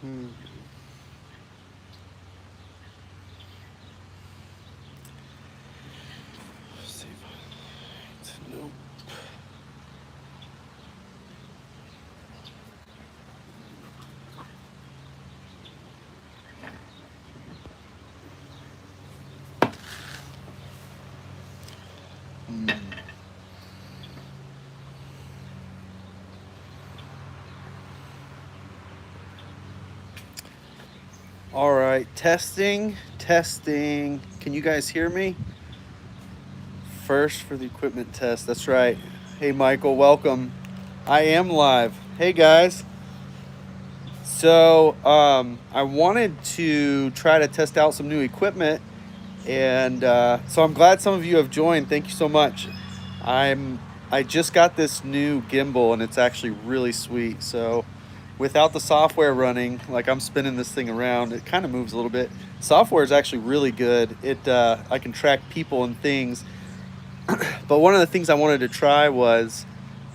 Hmm. See if nope. Hmm. All right, testing, testing. Can you guys hear me? First for the equipment test. That's right. Hey, Michael, welcome. I am live. Hey, guys. So, I wanted to try to test out some new equipment, and so I'm glad some of you have joined. Thank you so much. I'm I just got this new gimbal, and it's actually really sweet. So, without the software running, like I'm spinning this thing around, it kind of moves a little bit. Software is actually really good. It I can track people and things. But one of the things I wanted to try was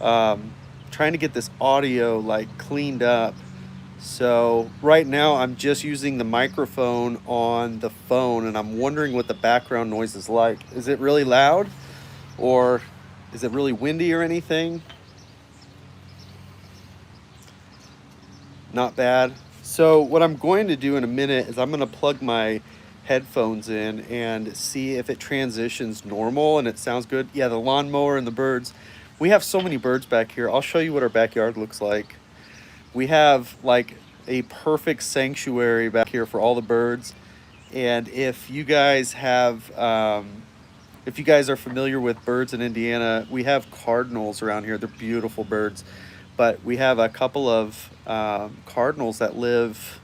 um, trying to get this audio like cleaned up. So right now I'm just using the microphone on the phone, and I'm wondering what the background noise is like. Is it really loud, or is it really windy or anything? Not bad. So what I'm going to do in a minute is I'm going to plug my headphones in and see if it transitions normal and it sounds good. Yeah, the lawnmower and the birds. We have so many birds back here. I'll show you what our backyard looks like. We have like a perfect sanctuary back here for all the birds. And if you guys are familiar with birds in Indiana, we have cardinals around here. They're beautiful birds, but we have a couple of cardinals that live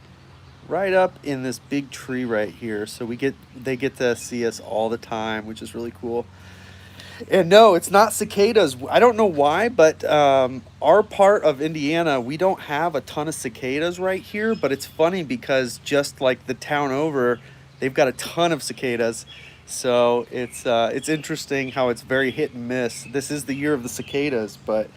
right up in this big tree right here. So they get to see us all the time, which is really cool. And no, it's not cicadas. I don't know why, but our part of Indiana, we don't have a ton of cicadas right here. But it's funny because just like the town over, they've got a ton of cicadas. So it's interesting how it's very hit and miss. This is the year of the cicadas, but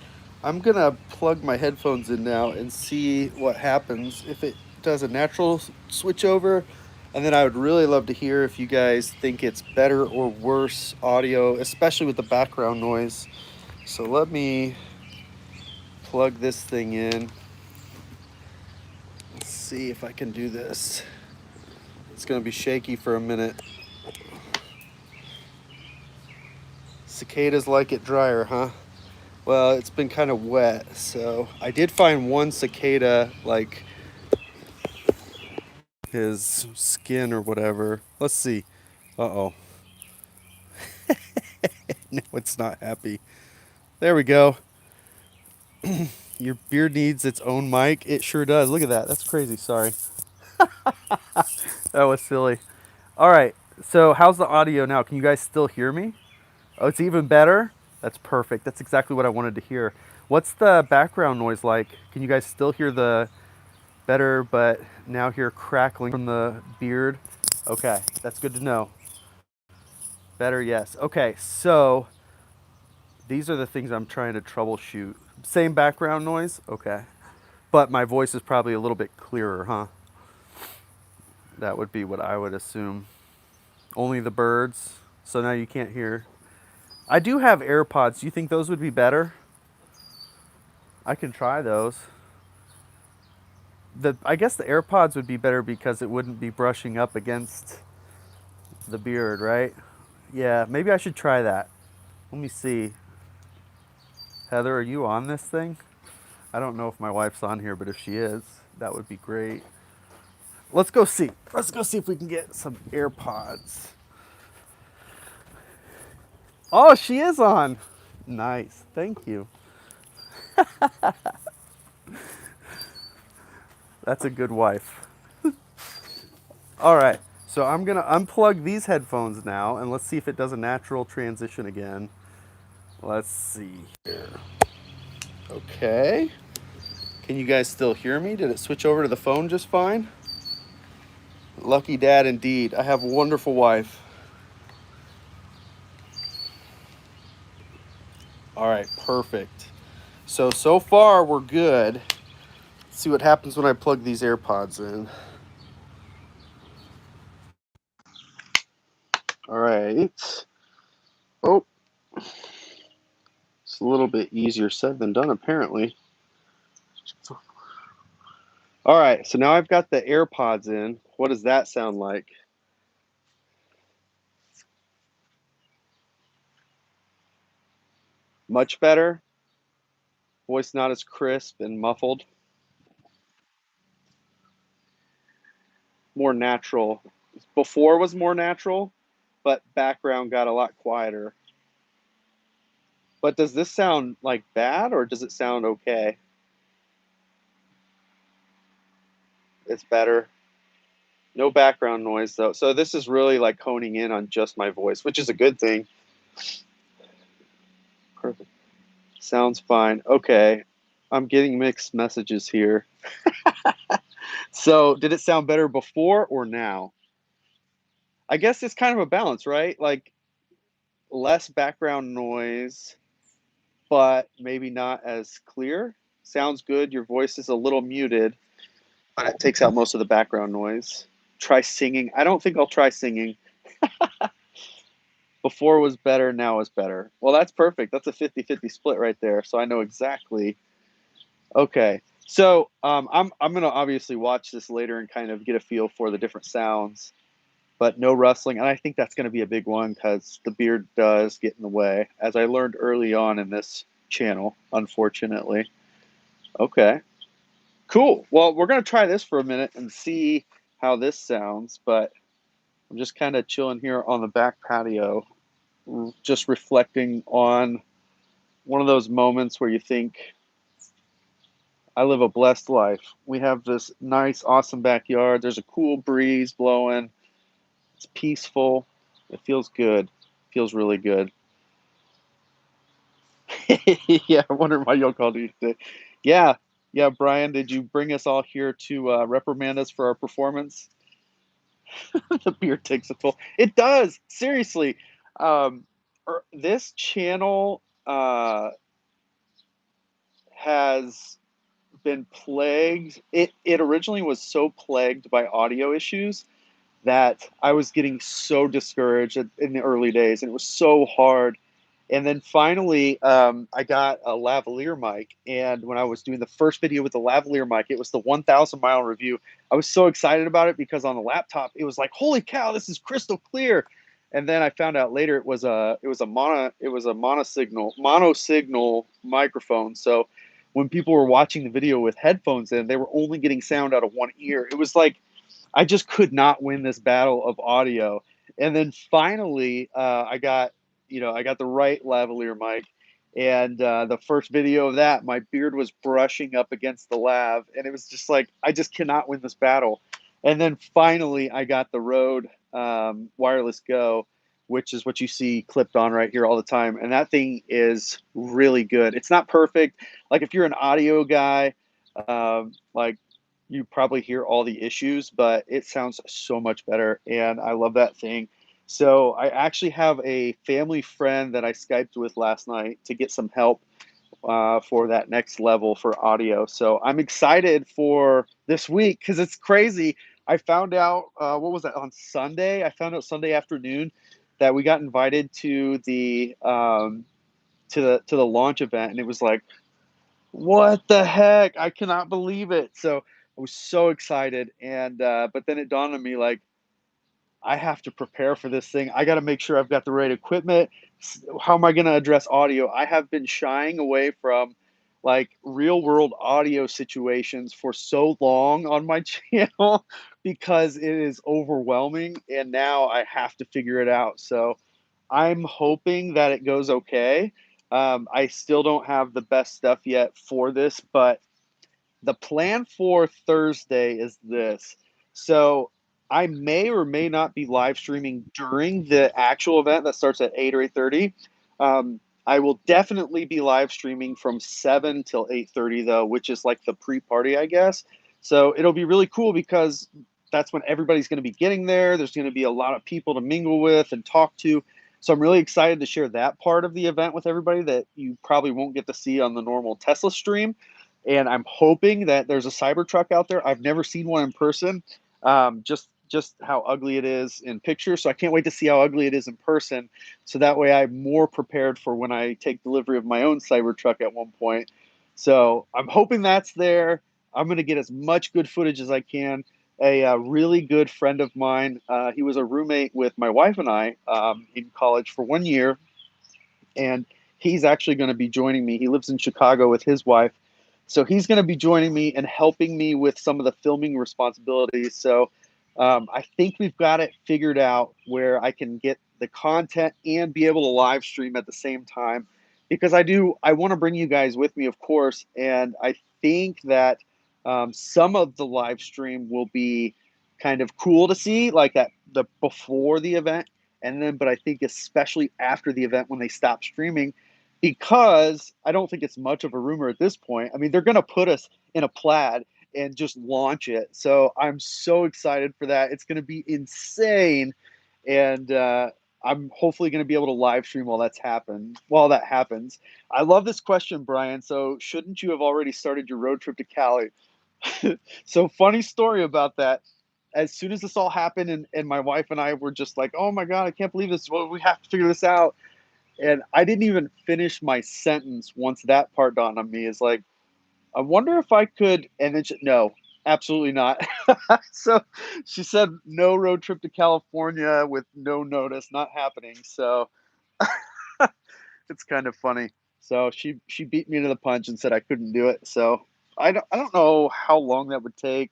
I'm gonna plug my headphones in now and see what happens if it does a natural switch over. And then I would really love to hear if you guys think it's better or worse audio, especially with the background noise. So let me plug this thing in. Let's see if I can do this. It's going to be shaky for a minute. Cicadas like it drier, huh? Well, it's been kind of wet, so I did find one cicada, like his skin or whatever. Let's see. Uh-oh. No, it's not happy. There we go. Your beard needs its own mic. It sure does. Look at that. That's crazy. Sorry. That was silly. All right. So, how's the audio now? Can you guys still hear me? Oh, it's even better? That's perfect. That's exactly what I wanted to hear. What's the background noise like? Can you guys still hear the better, but now hear crackling from the beard? Okay. That's good to know. Better, yes. Okay. So, these are the things I'm trying to troubleshoot. Same background noise? Okay. But my voice is probably a little bit clearer, huh? That would be what I would assume. Only the birds, so now you can't hear. I do have AirPods. Do you think those would be better? I can try those. I guess the AirPods would be better because it wouldn't be brushing up against the beard, right? Yeah, maybe I should try that. Let me see. Heather, are you on this thing? I don't know if my wife's on here, but if she is, that would be great. Let's go see. Let's go see if we can get some AirPods. Oh, she is on. Nice. Thank you. That's a good wife. All right. So I'm going to unplug these headphones now, and let's see if it does a natural transition again. Let's see here. Okay. Can you guys still hear me? Did it switch over to the phone just fine? Lucky dad indeed. I have a wonderful wife. All right, perfect. So far we're good. see what happens when I plug these AirPods in. All right. Oh, it's a little bit easier said than done, apparently. All right, so now I've got the AirPods in. What does that sound like? Much better. Voice not as crisp and muffled. More natural. Before was more natural, but background got a lot quieter. But does this sound like bad or does it sound okay? It's better. No background noise though. So this is really like honing in on just my voice, which is a good thing. Perfect. Sounds fine. Okay. I'm getting mixed messages here. So did it sound better before or now? I guess it's kind of a balance, right? Like less background noise, but maybe not as clear. Sounds good. Your voice is a little muted, but it takes out most of the background noise. Try singing. I don't think I'll try singing. Before was better, now is better. Well, that's perfect. That's a 50-50 split right there. So I know exactly. Okay. So I'm gonna obviously watch this later and kind of get a feel for the different sounds, but no rustling. And I think that's gonna be a big one because the beard does get in the way, as I learned early on in this channel, unfortunately. Okay. Cool. Well, we're gonna try this for a minute and see how this sounds, but I'm just kind of chilling here on the back patio, just reflecting on one of those moments where you think, I live a blessed life. We have this nice, awesome backyard. There's a cool breeze blowing. It's peaceful. It feels good. It feels really good. Yeah, I wonder why y'all called you today. Yeah, yeah, Brian, did you bring us all here to reprimand us for our performance? The beer takes a toll. It does. Seriously. This channel has been plagued. It originally was so plagued by audio issues that I was getting so discouraged in the early days, and it was so hard. And then finally, I got a lavalier mic, and when I was doing the first video with the lavalier mic, it was the 1,000 mile review. I was so excited about it because on the laptop, it was like, "Holy cow, this is crystal clear!" And then I found out later it was a mono signal microphone. So when people were watching the video with headphones in, they were only getting sound out of one ear. It was like I just could not win this battle of audio. And then finally, I got the right lavalier mic, and the first video of that, my beard was brushing up against the lav, and it was just like I just cannot win this battle. And then finally, I got the Rode Wireless Go, which is what you see clipped on right here all the time, and that thing is really good. It's not perfect. Like if you're an audio guy, like you probably hear all the issues, but it sounds so much better, and I love that thing. So I actually have a family friend that I Skyped with last night to get some help for that next level for audio. So I'm excited for this week because it's crazy. I found out what was that on Sunday? I found out Sunday afternoon that we got invited to the launch event, and it was like, what the heck? I cannot believe it. So I was so excited, and but then it dawned on me like I have to prepare for this thing. I got to make sure I've got the right equipment. How am I going to address audio? I have been shying away from like real world audio situations for so long on my channel because it is overwhelming, and now I have to figure it out. So I'm hoping that it goes okay. I still don't have the best stuff yet for this, but the plan for Thursday is this. So I may or may not be live streaming during the actual event that starts at 8 or 8:30. I will definitely be live streaming from 7 till 8:30 though, which is like the pre-party, I guess. So it'll be really cool because that's when everybody's going to be getting there. There's going to be a lot of people to mingle with and talk to. So I'm really excited to share that part of the event with everybody that you probably won't get to see on the normal Tesla stream. and I'm hoping that there's a Cybertruck out there. I've never seen one in person, just how ugly it is in pictures. So I can't wait to see how ugly it is in person. So that way I'm more prepared for when I take delivery of my own Cybertruck at one point. So I'm hoping that's there. I'm going to get as much good footage as I can. A really good friend of mine, he was a roommate with my wife and I in college for 1 year, and he's actually going to be joining me. He lives in Chicago with his wife, so he's going to be joining me and helping me with some of the filming responsibilities. So I think we've got it figured out where I can get the content and be able to live stream at the same time, because I want to bring you guys with me, of course, and I think that some of the live stream will be kind of cool to see, like that the before the event, and then but I think especially after the event when they stop streaming, because I don't think it's much of a rumor at this point. I mean, they're going to put us in a plaid and just launch it. So I'm so excited for that. It's going to be insane, and I'm hopefully going to be able to live stream while that happens. I love this question, Brian. So shouldn't you have already started your road trip to Cali? So funny story about that. As soon as this all happened, and my wife and I were just like, oh my God, I can't believe this. Well, we have to figure this out. And I didn't even finish my sentence once that part dawned on me. Is like, I wonder if I could, and then no, absolutely not. So she said no road trip to California with no notice, not happening. So it's kind of funny. So she beat me to the punch and said I couldn't do it. So I don't know how long that would take.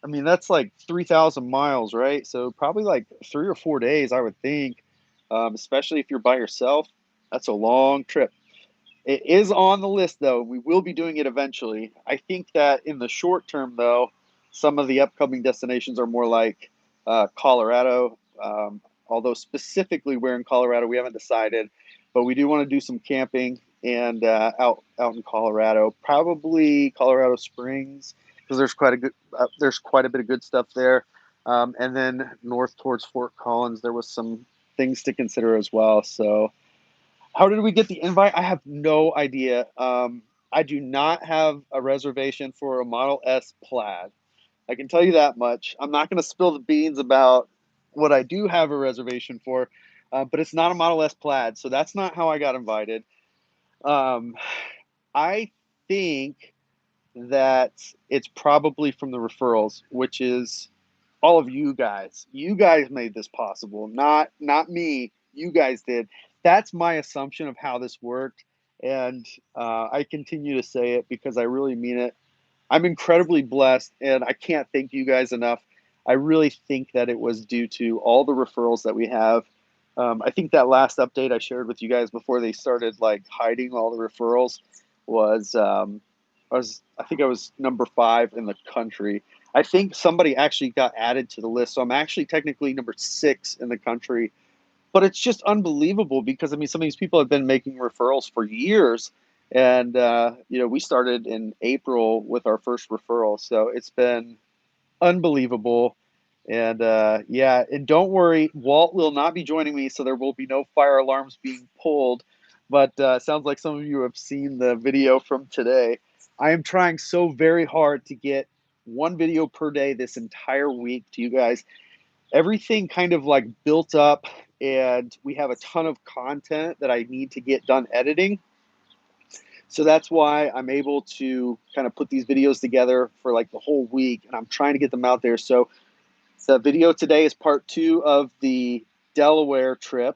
I mean, that's like 3,000 miles, right? So probably like 3 or 4 days, I would think. Especially if you're by yourself. That's a long trip. It is on the list, though. We will be doing it eventually. I think that in the short term, though, some of the upcoming destinations are more like Colorado. Although specifically where in Colorado, we haven't decided, but we do want to do some camping and out in Colorado, probably Colorado Springs, because there's quite a bit of good stuff there. And then north towards Fort Collins, there was some things to consider as well. So how did we get the invite? I have no idea. I do not have a reservation for a Model S Plaid. I can tell you that much. I'm not going to spill the beans about what I do have a reservation for, but it's not a Model S Plaid, so that's not how I got invited. Um, I think that it's probably from the referrals, which is all of you guys. You guys made this possible, not me. You guys did. That's my assumption of how this worked, and I continue to say it because I really mean it. I'm incredibly blessed, and I can't thank you guys enough. I really think that it was due to all the referrals that we have. I think that last update I shared with you guys before they started like hiding all the referrals was I think I was number 5 in the country. I think somebody actually got added to the list, so I'm actually technically number 6 in the country. But it's just unbelievable because I mean, some of these people have been making referrals for years, and we started in April with our first referral, so it's been unbelievable. And yeah, and don't worry, Walt will not be joining me, so there will be no fire alarms being pulled. But sounds like some of you have seen the video from today. I am trying so very hard to get one video per day this entire week to you guys. Everything kind of like built up, and we have a ton of content that I need to get done editing. So that's why I'm able to kind of put these videos together for like the whole week, and I'm trying to get them out there. So the video today is part 2 of the Delaware trip.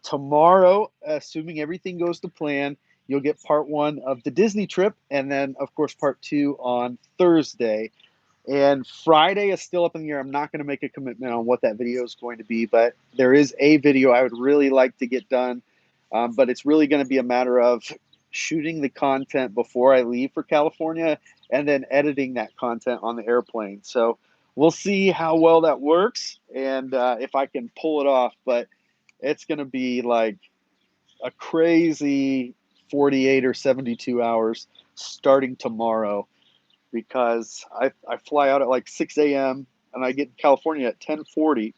Tomorrow, assuming everything goes to plan, you'll get part 1 of the Disney trip, and then of course part 2 on Thursday. And Friday is still up in the air. I'm not going to make a commitment on what that video is going to be, but there is a video I would really like to get done. But it's really going to be a matter of shooting the content before I leave for California and then editing that content on the airplane. So we'll see how well that works and if I can pull it off. But it's going to be like a crazy 48 or 72 hours starting tomorrow, because I fly out at like 6 a.m. and I get in California at 10:40,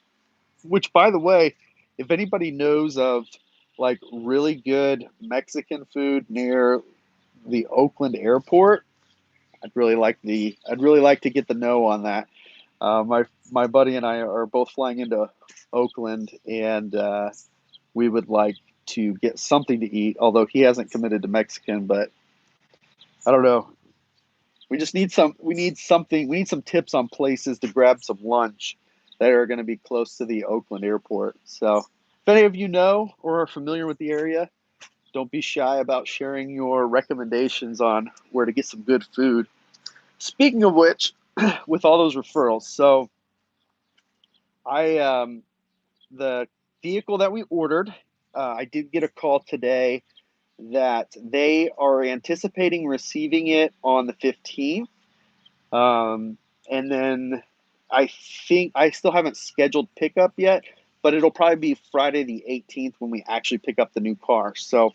which, by the way, if anybody knows of like really good Mexican food near the Oakland airport, I'd really like to get the no on that. My buddy and I are both flying into Oakland, and we would like to get something to eat. Although he hasn't committed to Mexican, but I don't know. We just need some. We need something. We need some tips on places to grab some lunch that are going to be close to the Oakland airport. So, if any of you know or are familiar with the area, don't be shy about sharing your recommendations on where to get some good food. Speaking of which, with all those referrals, so I the vehicle that we ordered, I did get a call today that they are anticipating receiving it on the 15th. And then I think I still haven't scheduled pickup yet, but it'll probably be Friday the 18th when we actually pick up the new car. So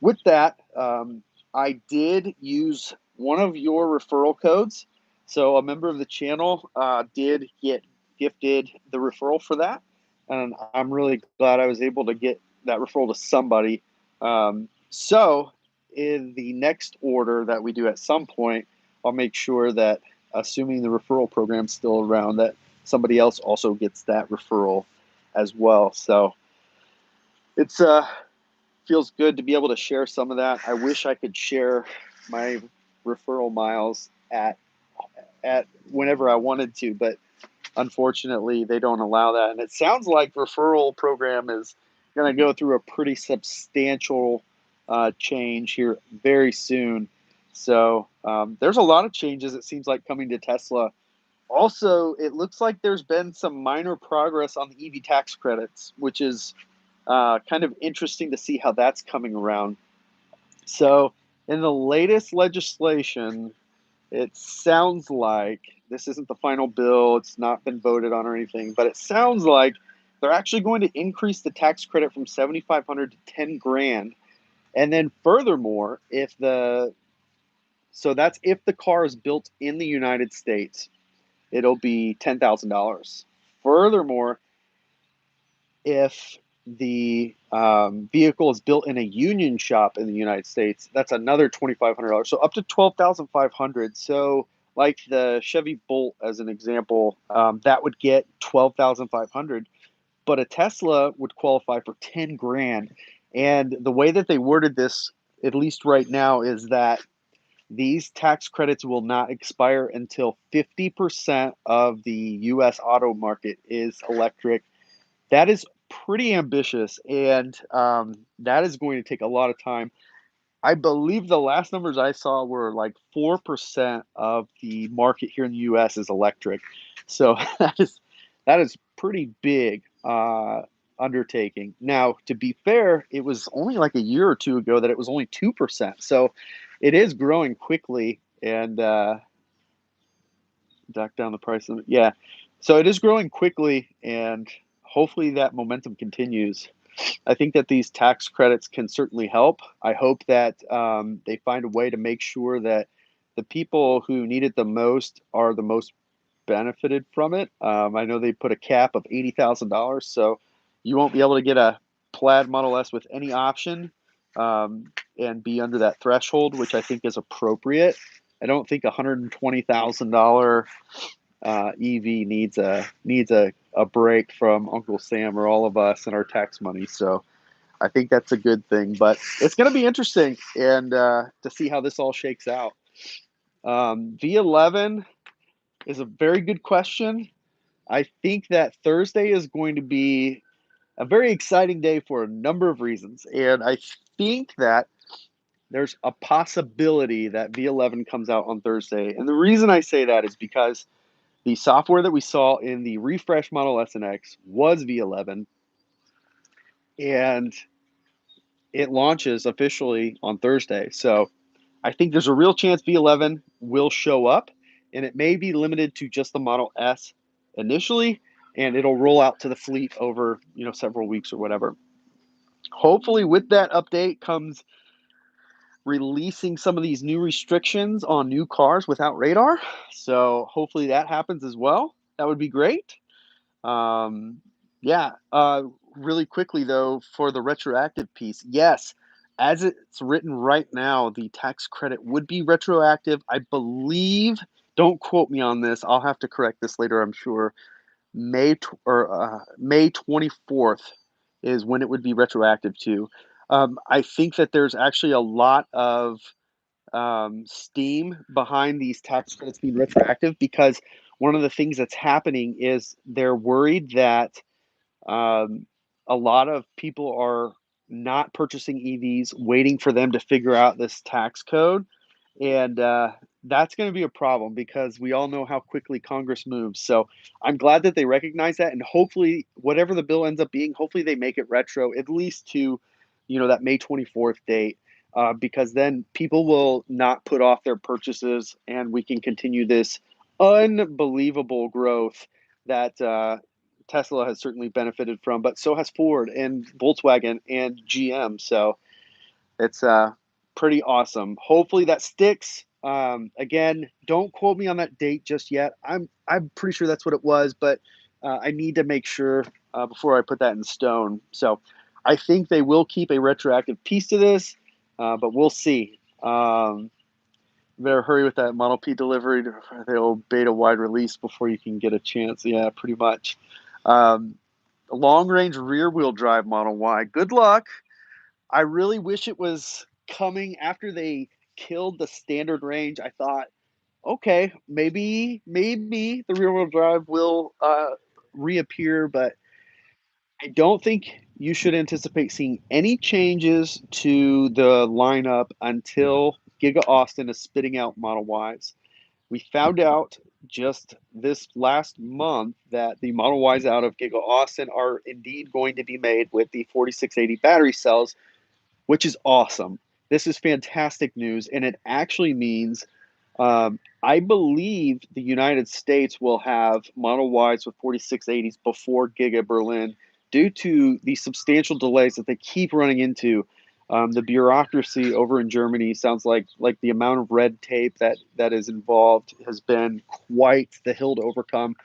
with that, I did use one of your referral codes. So a member of the channel did get gifted the referral for that. And I'm really glad I was able to get that referral to somebody. So in the next order that we do at some point, I'll make sure that, assuming the referral program's still around, that somebody else also gets that referral as well. So it's feels good to be able to share some of that. I wish I could share my referral miles at whenever I wanted to, but unfortunately they don't allow that. And it sounds like referral program is going to go through a pretty substantial change here very soon. So there's a lot of changes, it seems like, coming to Tesla. Also, it looks like there's been some minor progress on the EV tax credits, which is kind of interesting to see how that's coming around. So, in the latest legislation, it sounds like this isn't the final bill, it's not been voted on or anything, but it sounds like they're actually going to increase the tax credit from 7,500 to 10 grand. And then furthermore, so that's if the car is built in the United States, it'll be $10,000. Furthermore, if the vehicle is built in a union shop in the United States, that's another $2,500. So up to $12,500. So like the Chevy Bolt, as an example, that would get $12,500, but a Tesla would qualify for 10 grand. And the way that they worded this, at least right now, is that these tax credits will not expire until 50% of the U.S. auto market is electric. That is pretty ambitious, and that is going to take a lot of time. I believe the last numbers I saw were like 4% of the market here in the U.S. is electric, so that is pretty big undertaking. Now, to be fair, it was only like a year or two ago that it was only 2%, so it is growing quickly. And duck down the price of it. Yeah. So it is growing quickly, and hopefully that momentum continues. I think that these tax credits can certainly help. I hope that they find a way to make sure that the people who need it the most are the most benefited from it. I know they put a cap of $80,000, so you won't be able to get a Plaid Model S with any option and be under that threshold, which I think is appropriate. I don't think $120,000 EV needs a break from Uncle Sam or all of us and our tax money. So I think that's a good thing. But it's going to be interesting and to see how this all shakes out. V11 is a very good question. I think that Thursday is going to be a very exciting day for a number of reasons, and I think that there's a possibility that V11 comes out on Thursday. And the reason I say that is because the software that we saw in the refresh Model S and X was V11, and it launches officially on Thursday. So I think there's a real chance V11 will show up, and it may be limited to just the Model S initially, and it'll roll out to the fleet over several weeks or whatever. Hopefully, with that update comes releasing some of these new restrictions on new cars without radar. So hopefully that happens as well. That would be great. Yeah. Really quickly though, for the retroactive piece, yes, As it's written right now, the tax credit would be retroactive. I believe, don't quote me on this. I'll have to correct this later, I'm sure. May 24th is when it would be retroactive to. I think that there's actually a lot of steam behind these tax credits being retroactive because one of the things that's happening is they're worried that um, a lot of people are not purchasing EVs, waiting for them to figure out this tax code. And that's going to be a problem because we all know how quickly Congress moves. So I'm glad that they recognize that. And hopefully, whatever the bill ends up being, hopefully they make it retro at least to, that May 24th date. Because then people will not put off their purchases and we can continue this unbelievable growth that Tesla has certainly benefited from, but so has Ford and Volkswagen and GM. So it's pretty awesome. Hopefully that sticks. Again, don't quote me on that date just yet. I'm pretty sure that's what it was, but I need to make sure before I put that in stone. So I think they will keep a retroactive piece to this, but we'll see. Better hurry with that Model P delivery. They'll beta wide release before you can get a chance. Yeah, pretty much. Um, Long range rear wheel drive Model Y. Good luck. I really wish it was coming after they killed the standard range. I thought, okay, maybe the rear wheel drive will reappear, but I don't think you should anticipate seeing any changes to the lineup until Giga Austin is spitting out Model Ys. We found out just this last month that the Model Ys out of Giga Austin are indeed going to be made with the 4680 battery cells, which is awesome. This is fantastic news, and it actually means I believe the United States will have Model Ys with 4680s before Giga Berlin due to the substantial delays that they keep running into. The bureaucracy over in Germany sounds like the amount of red tape that is involved has been quite the hill to overcome,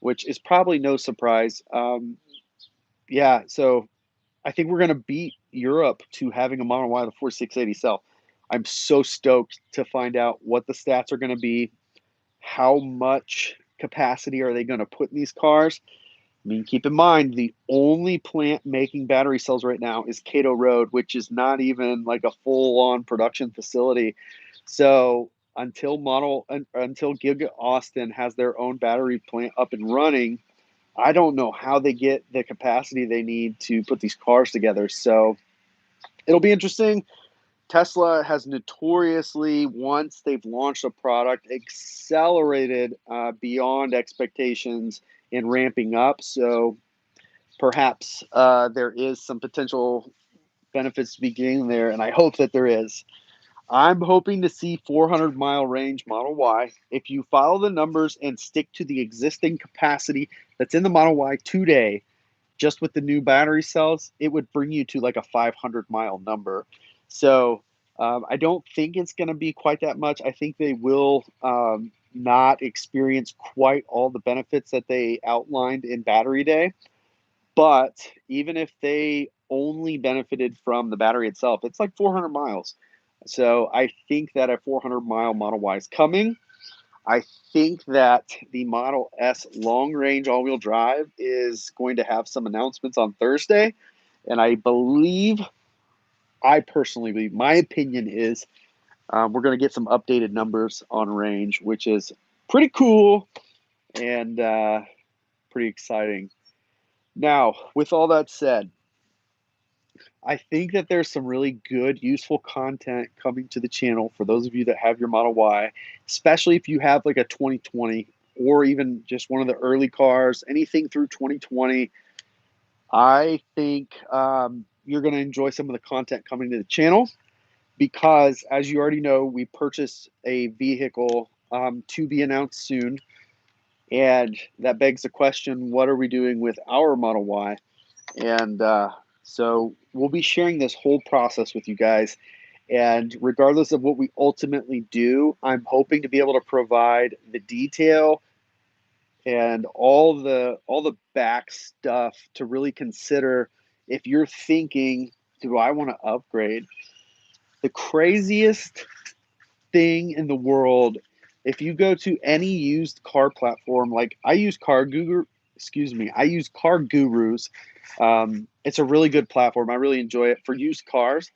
which is probably no surprise. Yeah, so I think we're going to beat Europe to having a Model Y with a 4680 cell. I'm so stoked to find out what the stats are going to be. How much capacity are they going to put in these cars? I mean, keep in mind, the only plant making battery cells right now is Cato Road, which is not even like a full on production facility. So until Giga Austin has their own battery plant up and running, I don't know how they get the capacity they need to put these cars together. So it'll be interesting. Tesla has notoriously, once they've launched a product, accelerated beyond expectations in ramping up. So perhaps there is some potential benefits to be gained there, and I hope that there is. I'm hoping to see 400-mile range Model Y. If you follow the numbers and stick to the existing capacity that's in the Model Y today, just with the new battery cells, it would bring you to like a 500-mile number. So I don't think it's going to be quite that much. I think they will not experience quite all the benefits that they outlined in Battery Day. But even if they only benefited from the battery itself, it's like 400 miles. So I think that a 400-mile Model Y is coming. I think that the Model S long range all wheel drive is going to have some announcements on Thursday. And I personally believe, my opinion is we're going to get some updated numbers on range, which is pretty cool and pretty exciting. Now, with all that said, I think that there's some really good, useful content coming to the channel for those of you that have your Model Y, especially if you have like a 2020 or even just one of the early cars, anything through 2020. I think you're going to enjoy some of the content coming to the channel because, as you already know, we purchased a vehicle to be announced soon. And that begs the question, what are we doing with our Model Y? And so we'll be sharing this whole process with you guys. And regardless of what we ultimately do, I'm hoping to be able to provide the detail and all the back stuff to really consider if you're thinking, do I want to upgrade? the craziest thing in the world. If you go to any used car platform, like I use I use Car Gurus. It's a really good platform. I really enjoy it for used cars.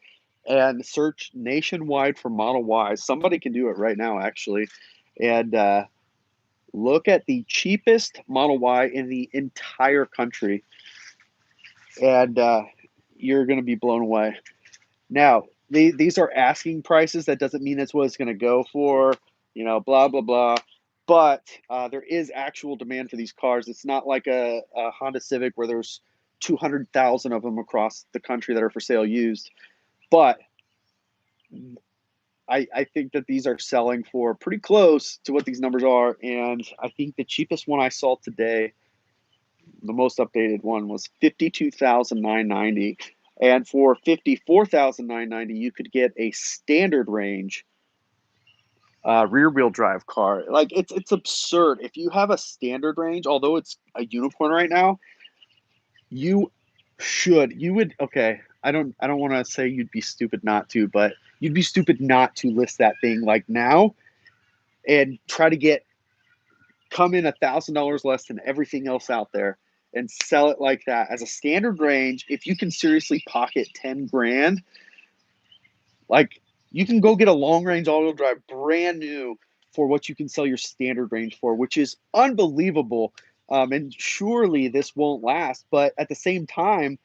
And search nationwide for Model Y. Somebody can do it right now, actually, and look at the cheapest Model Y in the entire country, and you're going to be blown away. Now, these are asking prices. That doesn't mean that's what it's going to go for, blah, blah, blah. But there is actual demand for these cars. It's not like a Honda Civic where there's 200,000 of them across the country that are for sale used. But I think that these are selling for pretty close to what these numbers are. And I think the cheapest one I saw today, the most updated one, was 52,990. And for 54,990, you could get a standard range rear wheel drive car. Like it's absurd. If you have a standard range, although it's a unicorn right now, you you would okay. I don't want to say you'd be stupid not to, but you'd be stupid not to list that thing like now and try to come in $1,000 less than everything else out there and sell it like that as a standard range. If you can seriously pocket 10 grand, like you can go get a long range all wheel drive brand new for what you can sell your standard range for, which is unbelievable. And surely this won't last. But at the same time,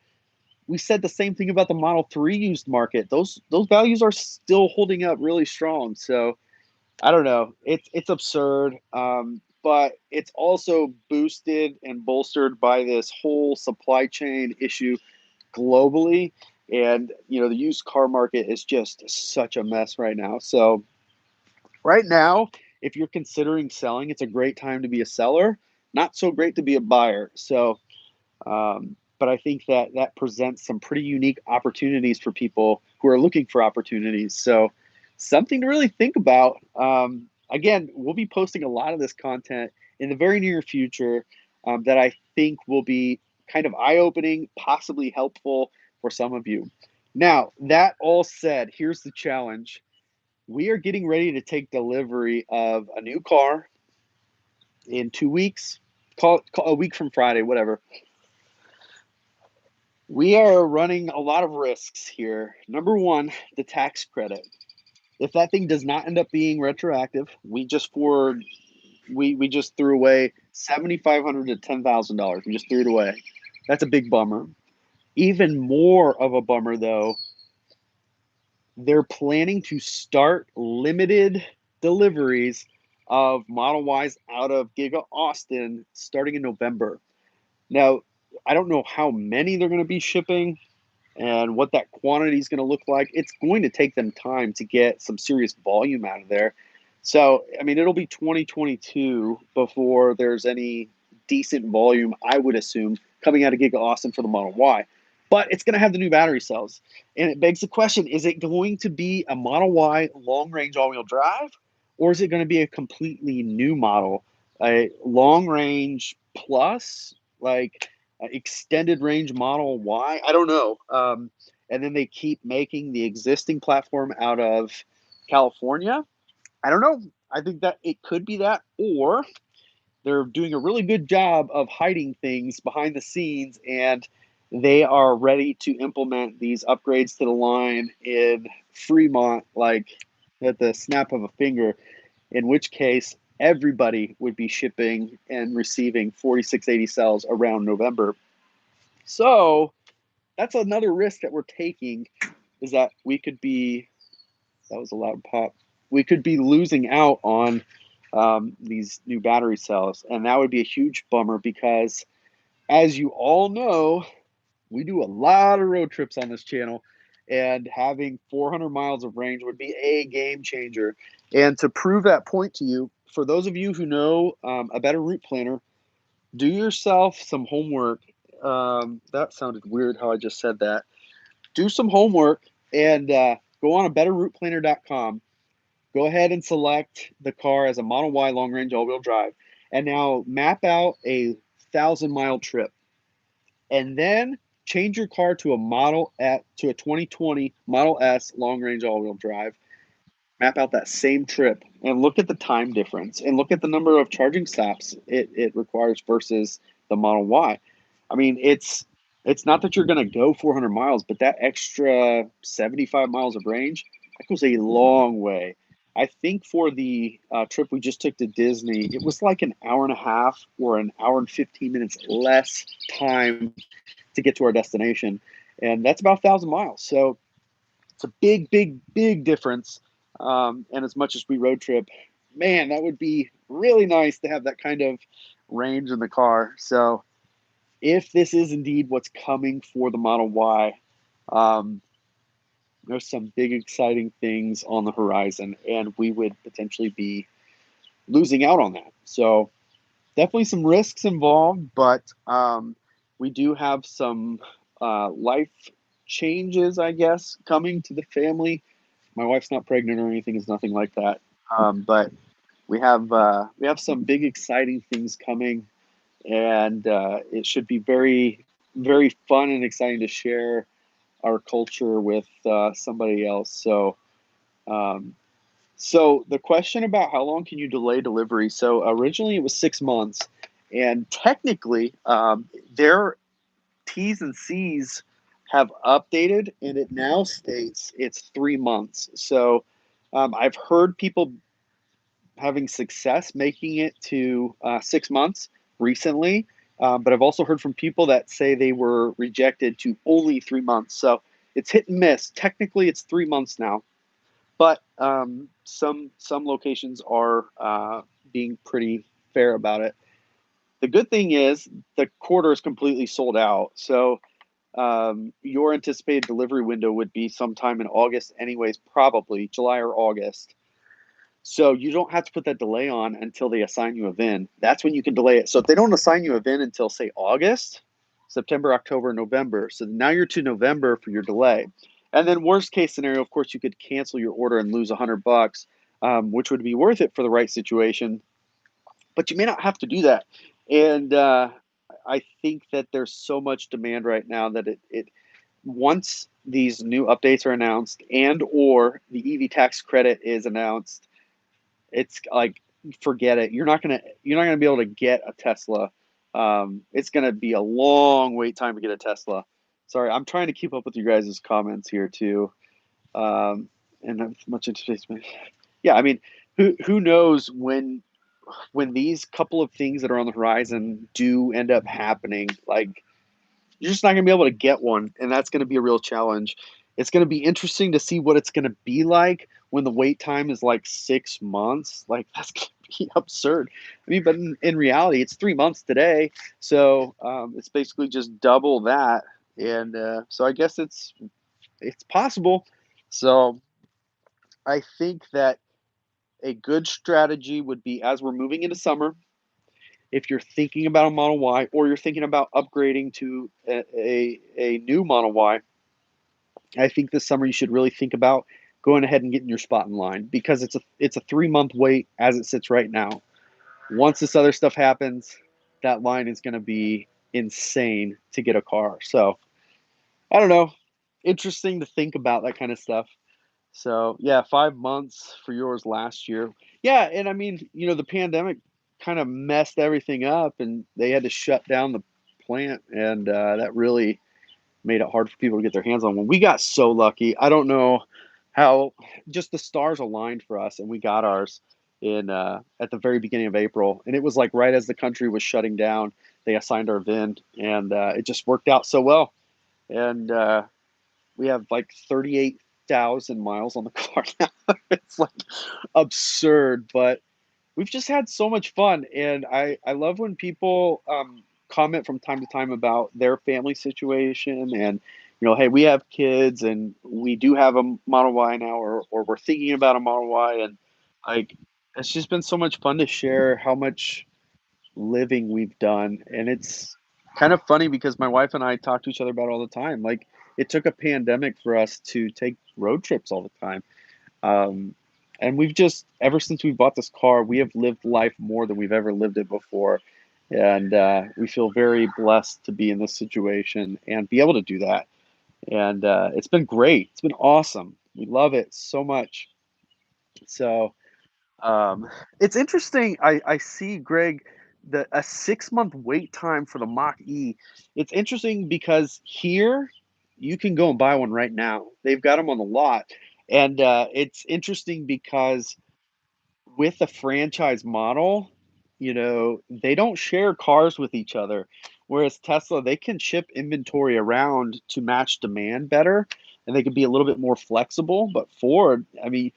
we said the same thing about the Model 3 used market. Those values are still holding up really strong. So I don't know. It's absurd, but it's also boosted and bolstered by this whole supply chain issue globally. And the used car market is just such a mess right now. So right now, if you're considering selling, it's a great time to be a seller. Not so great to be a buyer. So, but I think that presents some pretty unique opportunities for people who are looking for opportunities. So something to really think about. Again, we'll be posting a lot of this content in the very near future that I think will be kind of eye-opening, possibly helpful for some of you. Now, that all said, here's the challenge. We are getting ready to take delivery of a new car in 2 weeks. Call a week from Friday, whatever. We are running a lot of risks here. Number one, the tax credit. If that thing does not end up being retroactive, we just threw away $7,500 to $10,000. We just threw it away. That's a big bummer. Even more of a bummer, though, they're planning to start limited deliveries of Model Ys out of Giga Austin starting in November. Now, I don't know how many they're going to be shipping and what that quantity is going to look like. It's going to take them time to get some serious volume out of there. So, I mean, it'll be 2022 before there's any decent volume, I would assume, coming out of Giga Austin for the Model Y. But it's going to have the new battery cells. And it begs the question, is it going to be a Model Y long-range all-wheel drive? Or is it going to be a completely new model, a long-range plus, like extended range Model Y? I don't know. And then they keep making the existing platform out of California. I don't know. I think that it could be that, or they're doing a really good job of hiding things behind the scenes, and they are ready to implement these upgrades to the line in Fremont, like at the snap of a finger, in which case everybody would be shipping and receiving 4680 cells around November. So that's another risk that we're taking, is that that was a loud pop. We could be losing out on these new battery cells. And that would be a huge bummer because, as you all know, we do a lot of road trips on this channel. And having 400 miles of range would be a game changer. And to prove that point to you, for those of you who know a better route planner, do yourself some homework. That sounded weird how I just said that. Do some homework and go on a betterrouteplanner.com. Go ahead and select the car as a Model Y long-range all-wheel drive. And now map out a 1,000-mile trip. And then change your car to a 2020 Model S long range all wheel drive, map out that same trip, and look at the time difference, and look at the number of charging stops it requires versus the Model Y. I mean, it's not that you're going to go 400 miles, but that extra 75 miles of range, that goes a long way. I think for the trip we just took to Disney, it was like an hour and a half or an hour and 15 minutes less time to get to our destination. And that's about 1,000 miles. So it's a big, big, big difference. And as much as we road trip, man, that would be really nice to have that kind of range in the car. So if this is indeed what's coming for the Model Y, um, there's some big, exciting things on the horizon, and we would potentially be losing out on that. So definitely some risks involved, but we do have some life changes, I guess, coming to the family. My wife's not pregnant or anything; it's nothing like that. But we have some big, exciting things coming, and it should be very, very fun and exciting to share our culture with somebody else. Um, so the question about how long can you delay delivery? So originally it was 6 months, and technically their T's and C's have updated, and it now states it's 3 months. So I've heard people having success making it to 6 months recently, but I've also heard from people that say they were rejected to only 3 months. So it's hit and miss. Technically, it's 3 months now, but some locations are being pretty fair about it. The good thing is the quarter is completely sold out. So your anticipated delivery window would be sometime in August, anyways, probably July or August. So you don't have to put that delay on until they assign you a VIN. That's when you can delay it. So if they don't assign you a VIN until, say, August, September, October, November, so now you're to November for your delay. And then worst case scenario, of course, you could cancel your order and lose $100, which would be worth it for the right situation. But you may not have to do that. And I think that there's so much demand right now that it once these new updates are announced and or the EV tax credit is announced, it's like forget it. You're not gonna be able to get a Tesla. It's gonna be a long wait time to get a Tesla. Sorry, I'm trying to keep up with you guys' comments here too. And as much anticipation. Yeah, I mean, who knows when these couple of things that are on the horizon do end up happening? Like you're just not going to be able to get one, and that's going to be a real challenge. It's going to be interesting to see what it's going to be like when the wait time is like 6 months. Like that's going to be absurd. I mean, but in reality, it's 3 months today, so it's basically just double that, and so I guess it's possible. So I think that a good strategy would be as we're moving into summer, if you're thinking about a Model Y or you're thinking about upgrading to a new Model Y, I think this summer you should really think about going ahead and getting your spot in line because it's a 3 month wait as it sits right now. Once this other stuff happens, that line is going to be insane to get a car. So I don't know. Interesting to think about that kind of stuff. So yeah, 5 months for yours last year. Yeah, and I mean, the pandemic kind of messed everything up, and they had to shut down the plant, and that really made it hard for people to get their hands on one. We got so lucky. I don't know how just the stars aligned for us, and we got ours in at the very beginning of April, and it was like right as the country was shutting down, they assigned our VIN, and it just worked out so well. And we have like 38,000 miles on the car now. It's like absurd, but we've just had so much fun. And I love when people comment from time to time about their family situation and, hey, we have kids and we do have a Model Y now, or we're thinking about a Model Y. And like, it's just been so much fun to share how much living we've done. And it's kind of funny because my wife and I talk to each other about it all the time. Like it took a pandemic for us to take road trips all the time. Um, and we've just ever since we bought this car, we have lived life more than we've ever lived it before. And we feel very blessed to be in this situation and be able to do that. And it's been great. It's been awesome. We love it so much. So um, it's interesting. I see, Greg, the a 6 month wait time for the Mach E. It's interesting because here you can go and buy one right now. They've got them on the lot, and it's interesting because with the franchise model, they don't share cars with each other. Whereas Tesla, they can ship inventory around to match demand better and they can be a little bit more flexible. But Ford, I mean,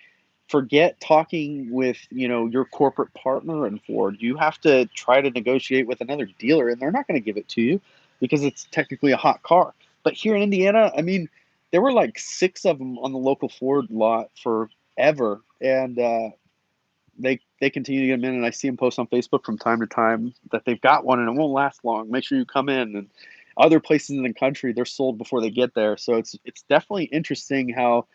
forget talking with, your corporate partner in Ford. You have to try to negotiate with another dealer and they're not going to give it to you because it's technically a hot car. But here in Indiana, I mean, there were like six of them on the local Ford lot forever. And they continue to get them in, and I see them post on Facebook from time to time that they've got one, and it won't last long. Make sure you come in. And other places in the country, they're sold before they get there. So it's definitely interesting how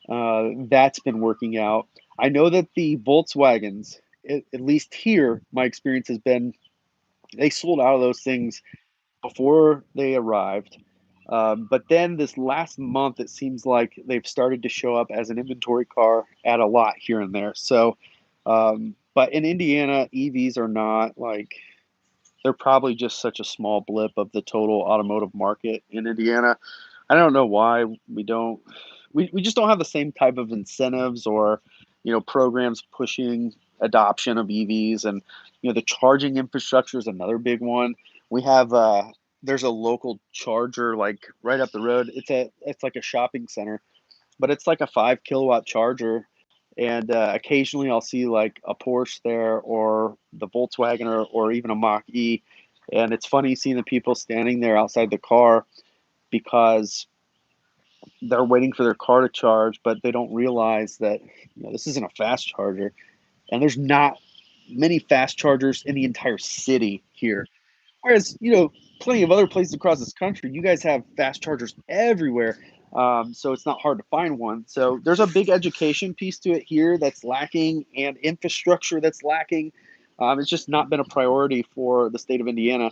that's been working out. I know that the Volkswagens, at least here, my experience has been they sold out of those things before they arrived. But then this last month, it seems like they've started to show up as an inventory car at a lot here and there. So, but in Indiana, EVs are not like they're probably just such a small blip of the total automotive market in Indiana. I don't know why we just don't have the same type of incentives or programs pushing adoption of EVs. And the charging infrastructure is another big one. We have there's a local charger like right up the road. It's like a shopping center, but it's like a 5 kilowatt charger. And occasionally I'll see like a Porsche there or the Volkswagen or even a Mach E. And it's funny seeing the people standing there outside the car because they're waiting for their car to charge, but they don't realize that this isn't a fast charger. And there's not many fast chargers in the entire city here. Whereas, plenty of other places across this country, you guys have fast chargers everywhere. So it's not hard to find one. So there's a big education piece to it here that's lacking and infrastructure that's lacking. It's just not been a priority for the state of Indiana.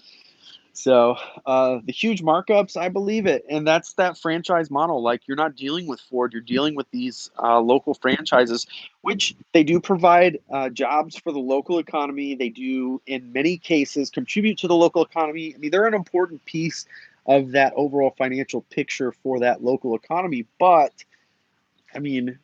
So the huge markups, I believe it, and that's that franchise model. Like you're not dealing with Ford, you're dealing with these local franchises, which they do provide jobs for the local economy. They do, in many cases, contribute to the local economy. I mean, they're an important piece of that overall financial picture for that local economy. But I mean,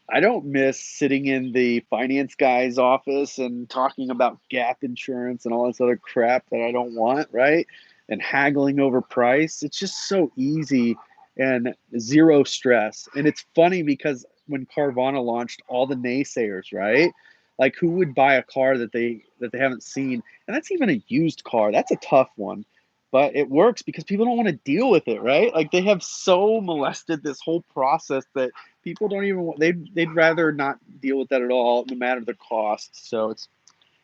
I don't miss sitting in the finance guy's office and talking about gap insurance and all this other crap that I don't want, right? And haggling over price. It's just so easy and zero stress. And it's funny because when Carvana launched, all the naysayers, right? Like who would buy a car that they haven't seen? And that's even a used car. That's a tough one. But it works because people don't want to deal with it, right? Like they have so molested this whole process that people don't even want they'd rather not deal with that at all, no matter the cost. So it's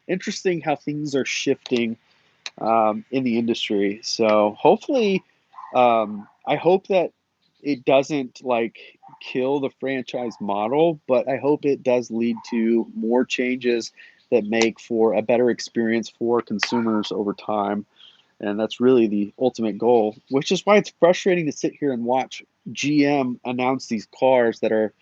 interesting how things are shifting in the industry. So hopefully, I hope that it doesn't like kill the franchise model, but I hope it does lead to more changes that make for a better experience for consumers over time. And that's really the ultimate goal, which is why it's frustrating to sit here and watch GM announce these cars that are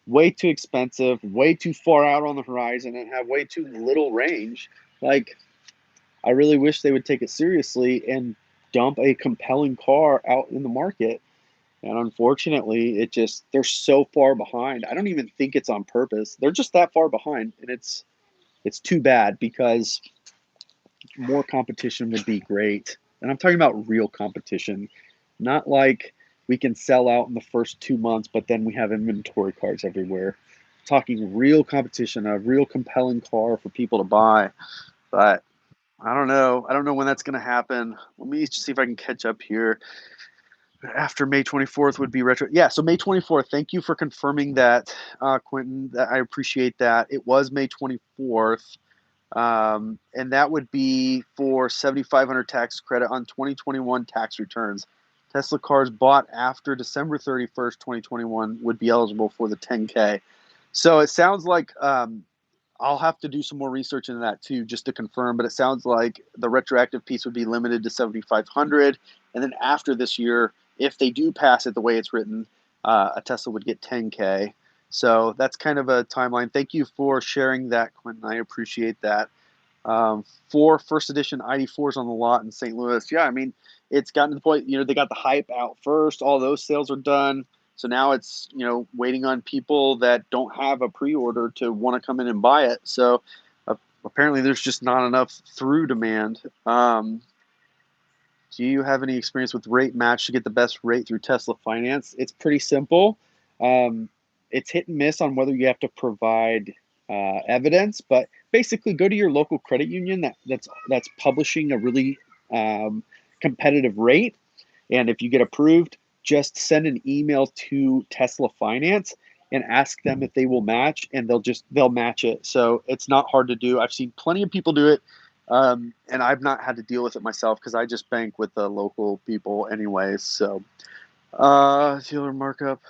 way too expensive, way too far out on the horizon, and have way too little range. Like, I really wish they would take it seriously and dump a compelling car out in the market. And unfortunately, they're so far behind. I don't even think it's on purpose. They're just that far behind, and it's too bad because more competition would be great. And I'm talking about real competition, not like we can sell out in the first 2 months, but then we have inventory cars everywhere. I'm talking real competition, a real compelling car for people to buy. But I don't know. I don't know when that's going to happen. Let me see if I can catch up here. After May 24th would be retro. Yeah, so May 24th. Thank you for confirming that, Quentin. I appreciate that. It was May 24th. And that would be for 7,500 tax credit on 2021 tax returns. Tesla cars bought after December 31st, 2021 would be eligible for the 10K. So it sounds like I'll have to do some more research into that too, just to confirm. But it sounds like the retroactive piece would be limited to 7,500, and then after this year, if they do pass it the way it's written, a Tesla would get 10K. So that's kind of a timeline. Thank you for sharing that, Quentin. I appreciate that. 4 first edition ID4s on the lot in St. Louis. Yeah, I mean, it's gotten to the point, they got the hype out first. All those sales are done. So now it's, waiting on people that don't have a pre-order to want to come in and buy it. So apparently there's just not enough through demand. Do you have any experience with rate match to get the best rate through Tesla Finance? It's pretty simple. It's hit and miss on whether you have to provide evidence, but basically go to your local credit union that's publishing a really competitive rate, and if you get approved, just send an email to Tesla Finance and ask them if they will match, and they'll match it. So it's not hard to do. I've seen plenty of people do it. And I've not had to deal with it myself because I just bank with the local people anyways. So, dealer markup,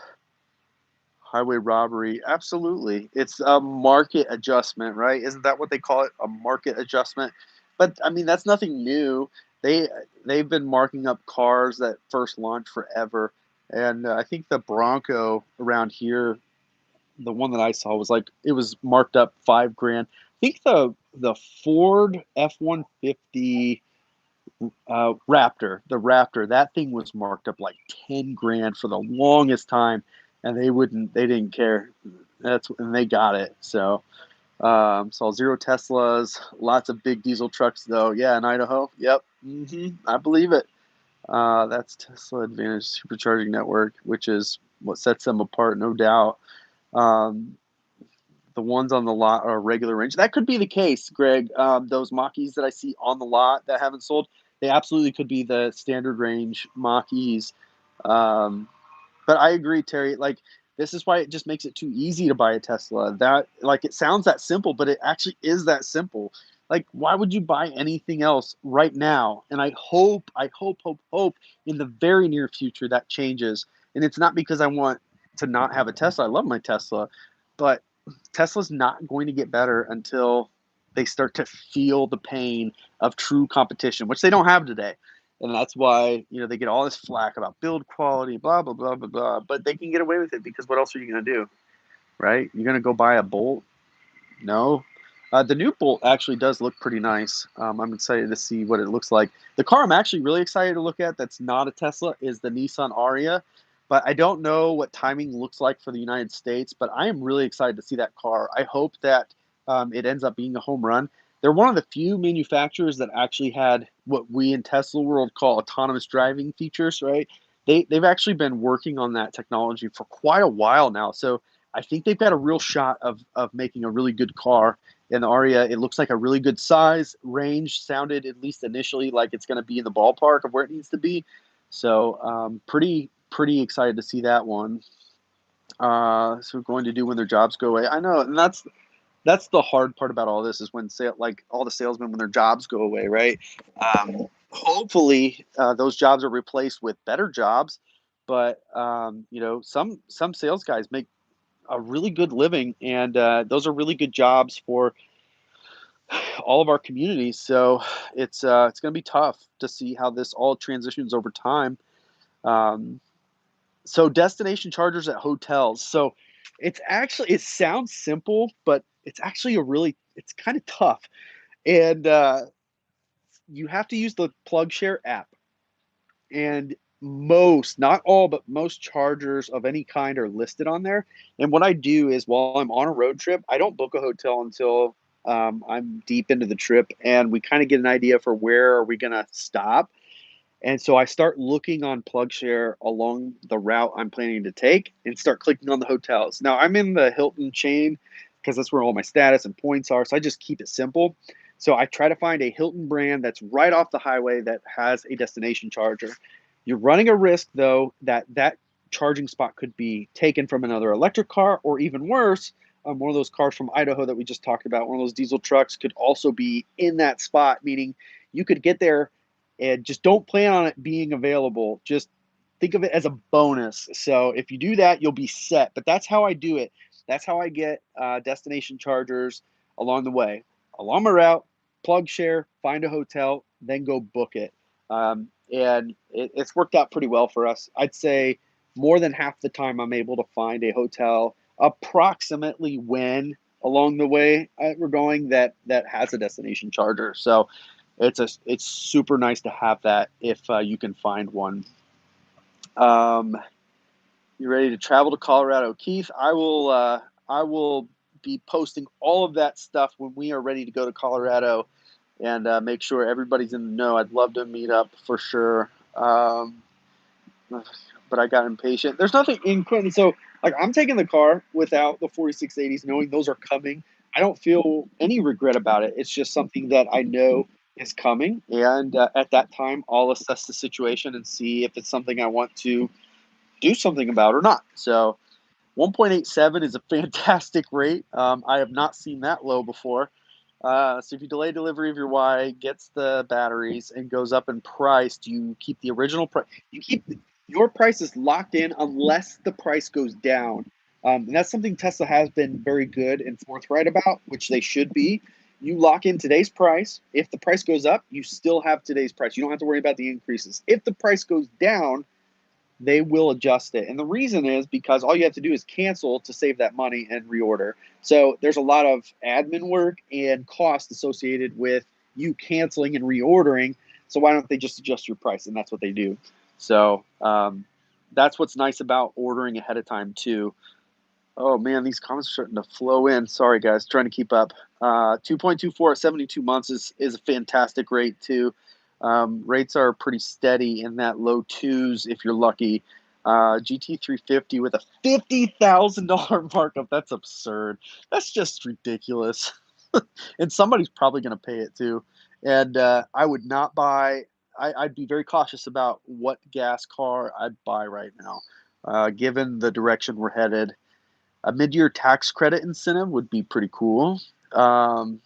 highway robbery, absolutely. It's a market adjustment, right? Isn't that what they call it? A market adjustment. But I mean, that's nothing new. They they've been marking up cars that first launched forever, and I think the Bronco around here, the one that I saw was like it was marked up 5 grand. I think the Ford F-150 Raptor, the Raptor, that thing was marked up like 10 grand for the longest time, and they didn't care. And they got it. So saw 0 Teslas, lots of big diesel trucks though. Yeah, in Idaho. Yep, I believe it. That's Tesla Advantage Supercharging Network, which is what sets them apart, no doubt. Um, the ones on the lot are regular range. That could be the case, Greg. Those Mach-E's that I see on the lot that haven't sold, they absolutely could be the standard range Mach-E's. Um, but I agree, Terry. Like, this is why it just makes it too easy to buy a Tesla. That, like, it sounds that simple, but it actually is that simple. Like, why would you buy anything else right now? And I hope in the very near future that changes. And it's not because I want to not have a Tesla. I love my Tesla, but Tesla's not going to get better until they start to feel the pain of true competition, which they don't have today. And that's why, they get all this flack about build quality, blah, blah, blah, blah, blah. But they can get away with it because what else are you going to do, right? You're going to go buy a Bolt? No. The new Bolt actually does look pretty nice. I'm excited to see what it looks like. The car I'm actually really excited to look at that's not a Tesla is the Nissan Ariya. But I don't know what timing looks like for the United States, but I am really excited to see that car. I hope that it ends up being a home run. They're one of the few manufacturers that actually had what we in Tesla world call autonomous driving features, right? They've actually been working on that technology for quite a while now. So I think they've got a real shot of making a really good car. In the Aria, it looks like a really good size. Range sounded, at least initially, like it's going to be in the ballpark of where it needs to be. So pretty excited to see that one. So we're going to do when their jobs go away. I know, and that's the hard part about all this is when like all the salesmen when their jobs go away, right? Hopefully those jobs are replaced with better jobs, but some sales guys make a really good living, and those are really good jobs for all of our communities. So it's going to be tough to see how this all transitions over time. Um, so destination chargers at hotels. So it sounds simple, but it's actually it's kind of tough, and you have to use the PlugShare app, and most, not all, but most chargers of any kind are listed on there. And what I do is while I'm on a road trip, I don't book a hotel until I'm deep into the trip, and we kind of get an idea for where are we going to stop. And so I start looking on PlugShare along the route I'm planning to take and start clicking on the hotels. Now I'm in the Hilton chain because that's where all my status and points are. So I just keep it simple. So I try to find a Hilton brand that's right off the highway that has a destination charger. You're running a risk though that charging spot could be taken from another electric car, or even worse, one of those cars from Idaho that we just talked about, one of those diesel trucks could also be in that spot, meaning you could get there and just don't plan on it being available. Just think of it as a bonus. So if you do that, you'll be set. But that's how I do it. That's how I get destination chargers. along the way. Along my route, plug share, find a hotel, then go book it. And it's worked out pretty well for us. I'd say more than half the time I'm able to find a hotel approximately when along the way we're going that has a destination charger. So it's super nice to have that if you can find one. Um, you ready to travel to Colorado, Keith? I will be posting all of that stuff when we are ready to go to Colorado, and make sure everybody's in the know. I'd love to meet up for sure. But I got impatient. There's nothing in Clinton, so like I'm taking the car without the 4680s, knowing those are coming. I don't feel any regret about it. It's just something that I know is coming, and at that time, I'll assess the situation and see if it's something I want to do something about or not. So 1.87 is a fantastic rate. I have not seen that low before. So if you delay delivery of your Y, gets the batteries, and goes up in price, do you keep the original price? You keep your price is locked in unless the price goes down. And that's something Tesla has been very good and forthright about, which they should be. You lock in today's price. If the price goes up, you still have today's price. You don't have to worry about the increases. If the price goes down, they will adjust it. And the reason is because all you have to do is cancel to save that money and reorder. So there's a lot of admin work and cost associated with you canceling and reordering. So why don't they just adjust your price? And that's what they do. So that's what's nice about ordering ahead of time too. Oh man, these comments are starting to flow in. Sorry guys, trying to keep up. 2.24 at 72 months is a fantastic rate too. Rates are pretty steady in that low twos if you're lucky. GT350 with a $50,000 markup. That's absurd. That's just ridiculous. And somebody's probably going to pay it too. And I would not buy. I'd be very cautious about what gas car I'd buy right now, given the direction we're headed. A mid-year tax credit incentive would be pretty cool. Um,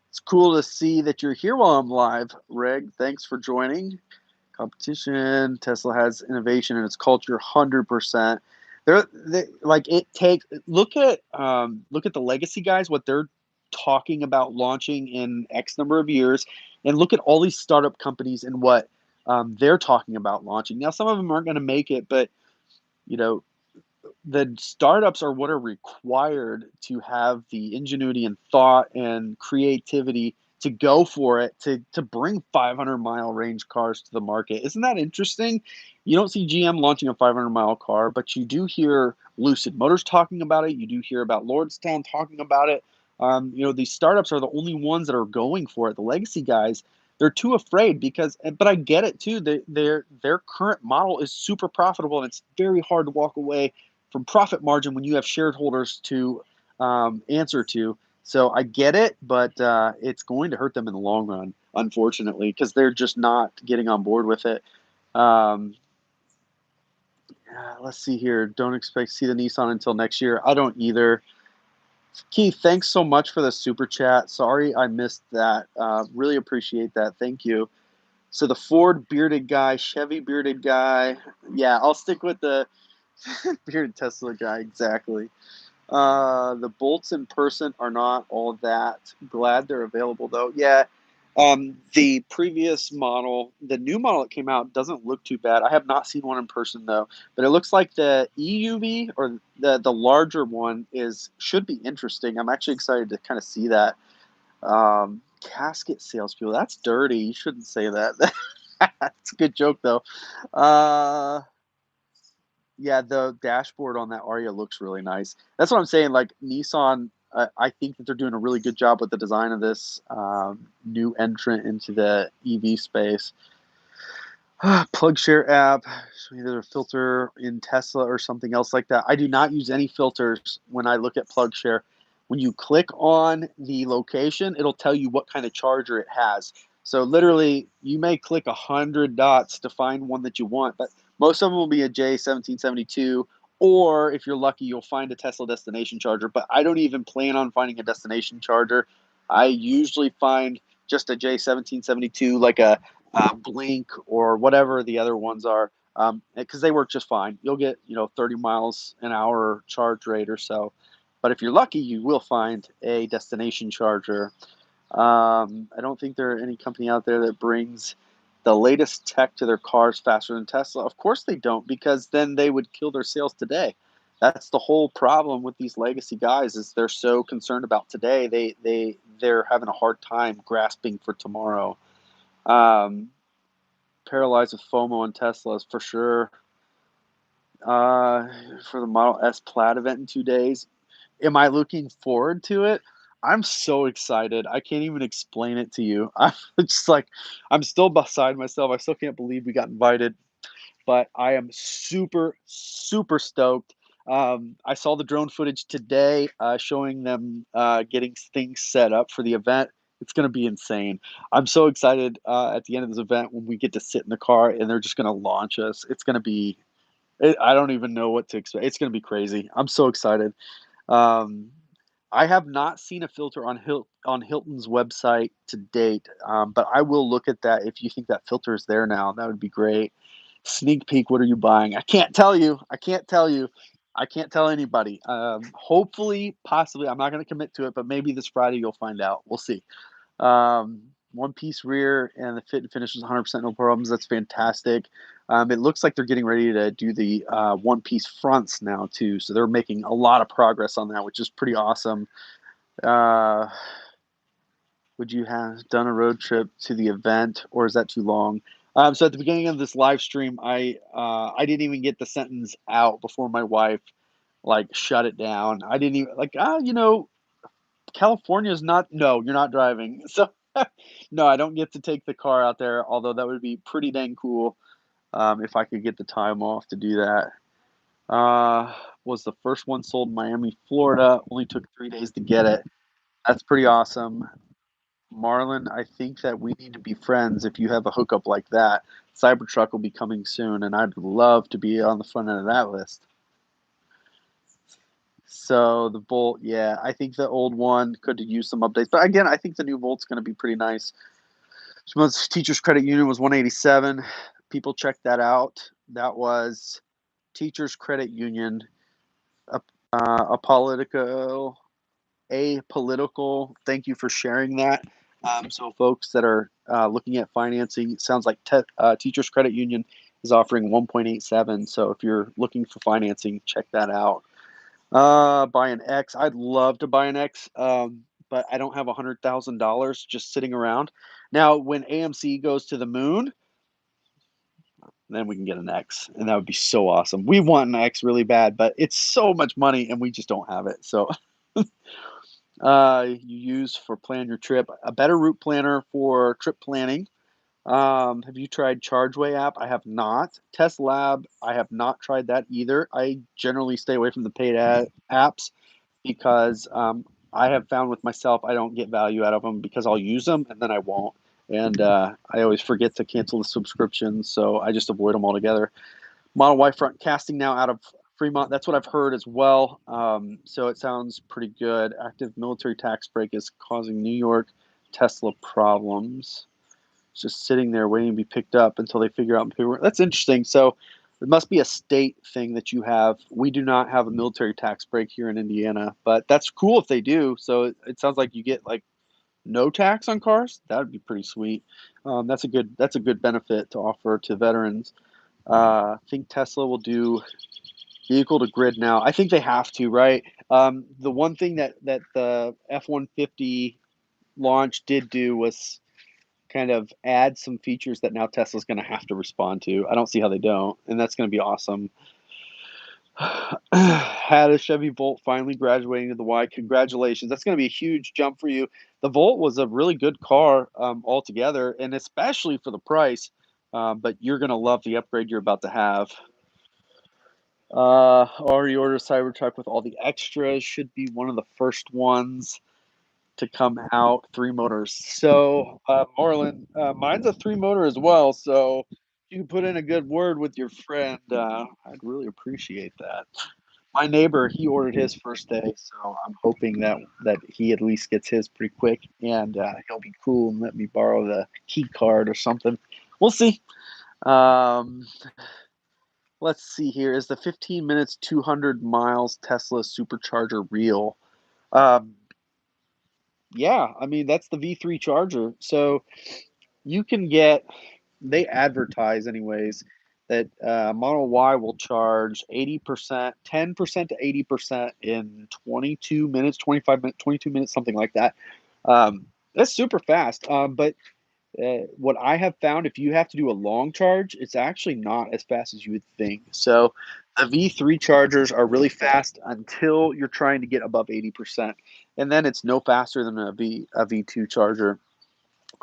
it's cool to see that you're here while I'm live, Reg. Thanks for joining. Competition. Tesla has innovation in its culture, 100%. Like it takes. Look at the legacy guys. What they're talking about launching in X number of years, and look at all these startup companies and what they're talking about launching. Now, some of them aren't going to make it, but you know the startups are what are required to have the ingenuity and thought and creativity to go for it to bring 500-mile range cars to the market. Isn't that interesting? You don't see GM launching a 500-mile car, but you do hear Lucid Motors talking about it. You do hear about Lordstown talking about it. These startups are the only ones that are going for it. The legacy guys, they're too afraid because, but I get it too. Their current model is super profitable, and it's very hard to walk away from profit margin when you have shareholders to answer to. So I get it, but it's going to hurt them in the long run, unfortunately, because they're just not getting on board with it. Let's see here. Don't expect to see the Nissan until next year. I don't either. Keith, thanks so much for the super chat. Sorry I missed that. Really appreciate that. Thank you. So the Ford bearded guy, Chevy bearded guy. Yeah, I'll stick with the bearded Tesla guy. Exactly. The bolts in person are not all that. Glad they're available though. Yeah. The previous model, the new model that came out doesn't look too bad. I have not seen one in person though, but it looks like the EUV or the larger one should be interesting. I'm actually excited to kind of see that. Casket salespeople, that's dirty. You shouldn't say that. That's a good joke though. Yeah, the dashboard on that Aria looks really nice. That's what I'm saying. Like Nissan, I think that they're doing a really good job with the design of this new entrant into the EV space. Plug share app, either a filter in Tesla or something else like that. I do not use any filters when I look at plug share. When you click on the location, it'll tell you what kind of charger it has. So literally, you may click 100 dots to find one that you want, but most of them will be a J1772, or if you're lucky, you'll find a Tesla destination charger. But I don't even plan on finding a destination charger. I usually find just a J1772, like a Blink or whatever the other ones are, because they work just fine. You'll get 30 miles an hour charge rate or so. But if you're lucky, you will find a destination charger. I don't think there are any company out there that brings the latest tech to their cars faster than Tesla. Of course they don't, because then they would kill their sales today. That's the whole problem with these legacy guys, is they're so concerned about today. They're having a hard time grasping for tomorrow. Um, Paralyzed with FOMO on Teslas for sure. For the Model S Plaid event in 2 days. Am I looking forward to it? I'm so excited. I can't even explain it to you. I'm just like, I'm still beside myself. I still can't believe we got invited, but I am super, super stoked. I saw the drone footage today showing them getting things set up for the event. It's going to be insane. I'm so excited at the end of this event when we get to sit in the car and they're just going to launch us. It's going to be, I don't even know what to expect. It's going to be crazy. I'm so excited. Um, I have not seen a filter on Hilton's website to date, but I will look at that if you think that filter is there now. That would be great. Sneak peek, what are you buying? I can't tell you. I can't tell you. I can't tell anybody. Hopefully, possibly, I'm not going to commit to it, but maybe this Friday you'll find out. We'll see. One piece rear and the fit and finish is 100% no problems. That's fantastic. It looks like they're getting ready to do the one piece fronts now too. So they're making a lot of progress on that, which is pretty awesome. Uh, would you have done a road trip to the event, or is that too long? So at the beginning of this live stream, I didn't even get the sentence out before my wife like shut it down. I didn't even like California is not. No, you're not driving. So no, I don't get to take the car out there. Although that would be pretty dang cool if I could get the time off to do that. Was the first one sold in Miami, Florida. Only took 3 days to get it. That's pretty awesome. Marlon, I think that we need to be friends if you have a hookup like that. Cybertruck will be coming soon, and I'd love to be on the front end of that list. So the Volt, yeah, I think the old one could use some updates. But again, I think the new Volt's going to be pretty nice. Teachers Credit Union was 187. People check that out. That was Teachers Credit Union, a, a political apolitical. Thank you for sharing that. So folks that are looking at financing, it sounds like Teachers Credit Union is offering 1.87. So if you're looking for financing, check that out. Buy an X. I'd love to buy an X, but I don't have $100,000 just sitting around. Now, when AMC goes to the moon, then we can get an X, and that would be so awesome. We want an X really bad, but it's so much money, and we just don't have it. So you use for plan your trip a better route planner for trip planning. Have you tried ChargeWay app? I have not. Test Lab, I have not tried that either. I generally stay away from the paid apps because I have found with myself I don't get value out of them because I'll use them and then I won't. And I always forget to cancel the subscription, so I just avoid them altogether. Model Y front casting now out of Fremont. That's what I've heard as well. So it sounds pretty good. Active military tax break is causing New York Tesla problems. It's just sitting there waiting to be picked up until they figure out paperwork. That's interesting. So it must be a state thing that you have. We do not have a military tax break here in Indiana, but that's cool if they do. So it sounds like you get like no tax on cars. That would be pretty sweet. That's a good benefit to offer to veterans. I think Tesla will do vehicle to grid now. I think they have to, right? The one thing that the F-150 launch did do was kind of add some features that now Tesla's going to have to respond to. I don't see how they don't, and that's going to be awesome. Had a Chevy Volt finally graduating to the Y. Congratulations. That's going to be a huge jump for you. The Volt was a really good car altogether, and especially for the price. But you're going to love the upgrade you're about to have. Already ordered a Cybertruck with all the extras. Should be one of the first ones to come out. 3 motors. So, Marlon, mine's a 3 motor as well. So, if you can put in a good word with your friend, I'd really appreciate that. My neighbor, he ordered his first day, so I'm hoping that he at least gets his pretty quick, and he'll be cool and let me borrow the key card or something. We'll see. Um, Let's see here. Is the 15 minutes, 200 miles Tesla supercharger real? Um, yeah, I mean, that's the V3 charger. So you can get, they advertise anyways, that Model Y will charge 80%, 10% to 80% in 22 minutes, 25 minutes, 22 minutes, something like that. That's super fast. But what I have found, if you have to do a long charge, it's actually not as fast as you would think. So the V3 chargers are really fast until you're trying to get above 80%, and then it's no faster than a V2 charger.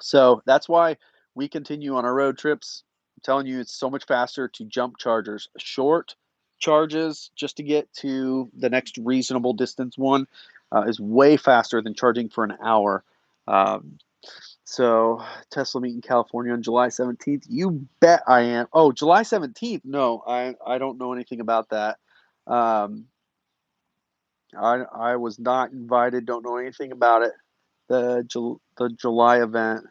So that's why we continue on our road trips. I'm telling you, it's so much faster to jump chargers. Short charges just to get to the next reasonable distance one is way faster than charging for an hour. Um, so Tesla meet in California on July 17th. You bet I am. Oh, July 17th. No, I don't know anything about that. Um, I was not invited. Don't know anything about it. The July event.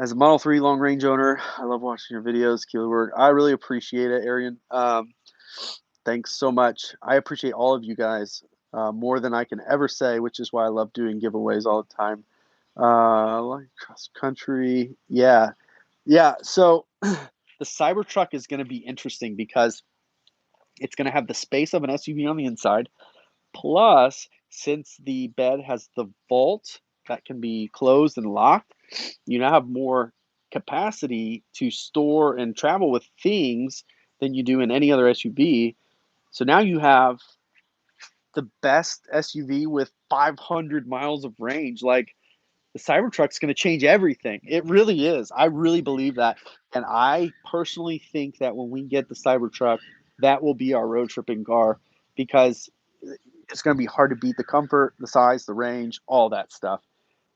As a Model 3 long range owner, I love watching your videos. Keep the work. I really appreciate it, Arian. Thanks so much. I appreciate all of you guys more than I can ever say, which is why I love doing giveaways all the time. Like cross country, yeah, yeah. So the Cybertruck is going to be interesting because it's going to have the space of an SUV on the inside. Plus, since the bed has the vault that can be closed and locked, you now have more capacity to store and travel with things than you do in any other SUV. So now you have the best SUV with 500 miles of range. Like, the Cybertruck's going to change everything. It really is. I really believe that. And I personally think that when we get the Cybertruck, that will be our road tripping car because it's going to be hard to beat the comfort, the size, the range, all that stuff.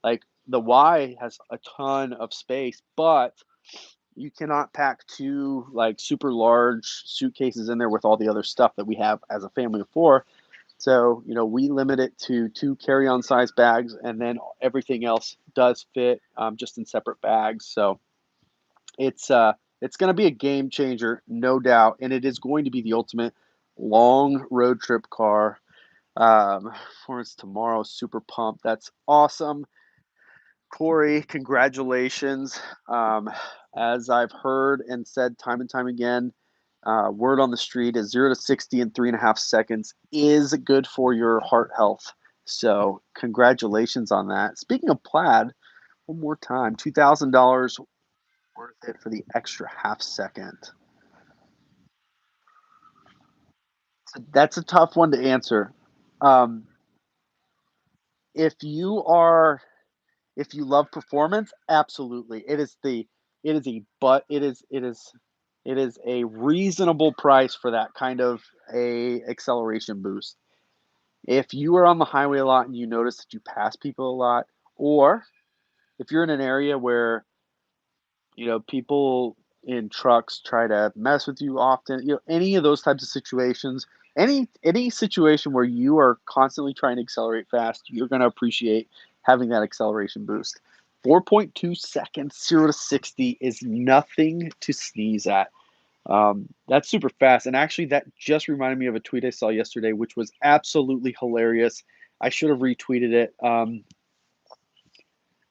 Like the Y has a ton of space, but you cannot pack two like super large suitcases in there with all the other stuff that we have as a family of four. So, we limit it to two carry-on size bags, and then everything else does fit just in separate bags. So it's going to be a game changer, no doubt, and it is going to be the ultimate long road trip car. Performance tomorrow, super pumped. That's awesome. Corey, congratulations. As I've heard and said time and time again, word on the street is 0 to 60 in 3.5 seconds is good for your heart health. So, congratulations on that. Speaking of plaid, one more time, $2,000 worth it for the extra half second. So that's a tough one to answer. Um, if you are If you love performance, absolutely. It is a but it is a reasonable price for that kind of a acceleration boost. If you are on the highway a lot and you notice that you pass people a lot, or if you're in an area where people in trucks try to mess with you often, any of those types of situations, any situation where you are constantly trying to accelerate fast, you're going to appreciate having that acceleration boost. 4.2 seconds 0 to 60 is nothing to sneeze at. That's super fast, and actually that just reminded me of a tweet I saw yesterday, which was absolutely hilarious. I should have retweeted it.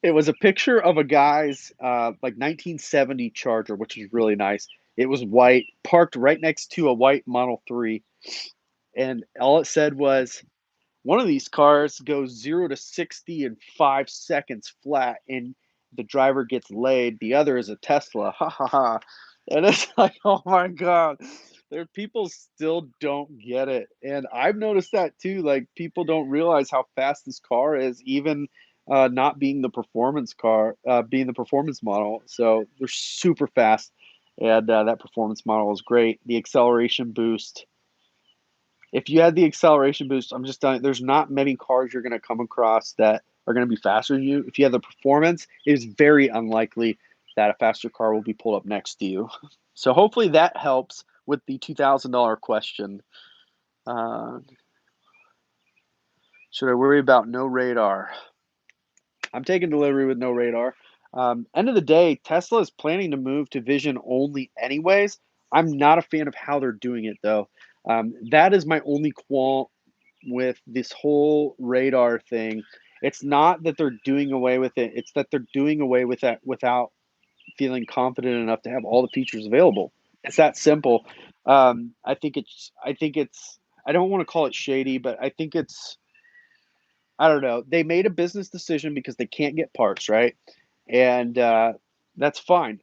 It was a picture of a guy's like 1970 Charger, which was really nice. It was white, parked right next to a white Model 3, and all it said was, "One of these cars goes 0 to 60 in 5 seconds flat, and the driver gets laid. The other is a Tesla." Ha ha ha! And it's like, oh my god, there people still don't get it, and I've noticed that too. Like people don't realize how fast this car is, even not being the performance car, being the performance model. So they're super fast, and that performance model is great. The acceleration boost. If you had the acceleration boost, I'm just telling you, there's not many cars you're going to come across that are going to be faster than you. If you have the performance, it is very unlikely that a faster car will be pulled up next to you. So hopefully that helps with the $2,000 question. Uh, should I worry about no radar? I'm taking delivery with no radar. End of the day, Tesla is planning to move to vision only anyways. I'm not a fan of how they're doing it though. That is my only qualm with this whole radar thing. It's not that they're doing away with it, it's that they're doing away with that without feeling confident enough to have all the features available. It's that simple. I think it's I don't want to call it shady, but I think it's I don't know. They made a business decision because they can't get parts, right? And that's fine.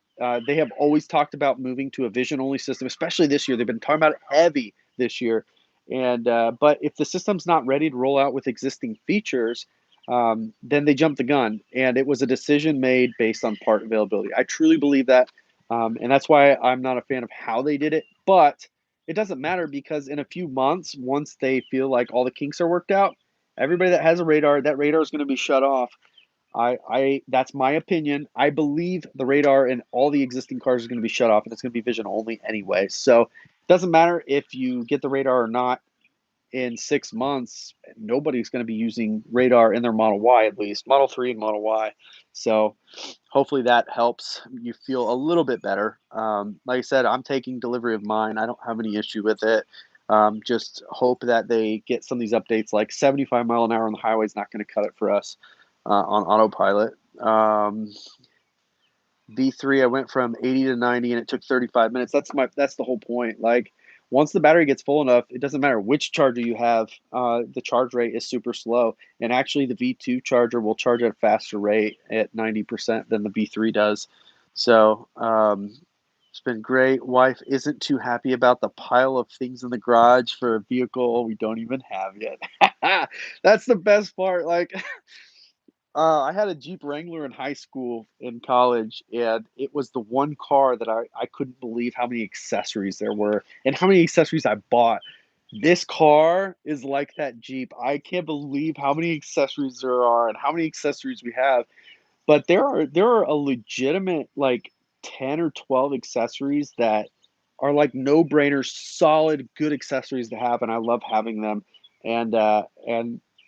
They have always talked about moving to a vision only system, especially this year. They've been talking about it heavy this year. And but if the system's not ready to roll out with existing features, then they jumped the gun. And it was a decision made based on part availability. I truly believe that, and that's why I'm not a fan of how they did it. But it doesn't matter because in a few months, once they feel like all the kinks are worked out, everybody that has a radar, that radar is going to be shut off. I that's my opinion. I believe the radar in all the existing cars is going to be shut off, and it's going to be vision only anyway. So it doesn't matter if you get the radar or not. In 6 months, nobody's going to be using radar in their Model Y, at least Model 3 and Model Y. So hopefully that helps you feel a little bit better. Like I said, I'm taking delivery of mine. I don't have any issue with it. Just hope that they get some of these updates, like 75 mile an hour on the highway is not going to cut it for us on autopilot. V3, I went from 80 to 90 and it took 35 minutes. That's the whole point. Like once the battery gets full enough, it doesn't matter which charger you have. The charge rate is super slow, and actually the V2 charger will charge at a faster rate at 90% than the V3 does. So it's been great. Wife isn't too happy about the pile of things in the garage for a vehicle we don't even have yet. That's the best part. Like I had a Jeep Wrangler in high school and college, and it was the one car that I couldn't believe how many accessories there were and how many accessories I bought. This car is like that Jeep. I can't believe how many accessories there are and how many accessories we have. But there are a legitimate like 10 or 12 accessories that are like no-brainers, solid, good accessories to have, and I love having them. And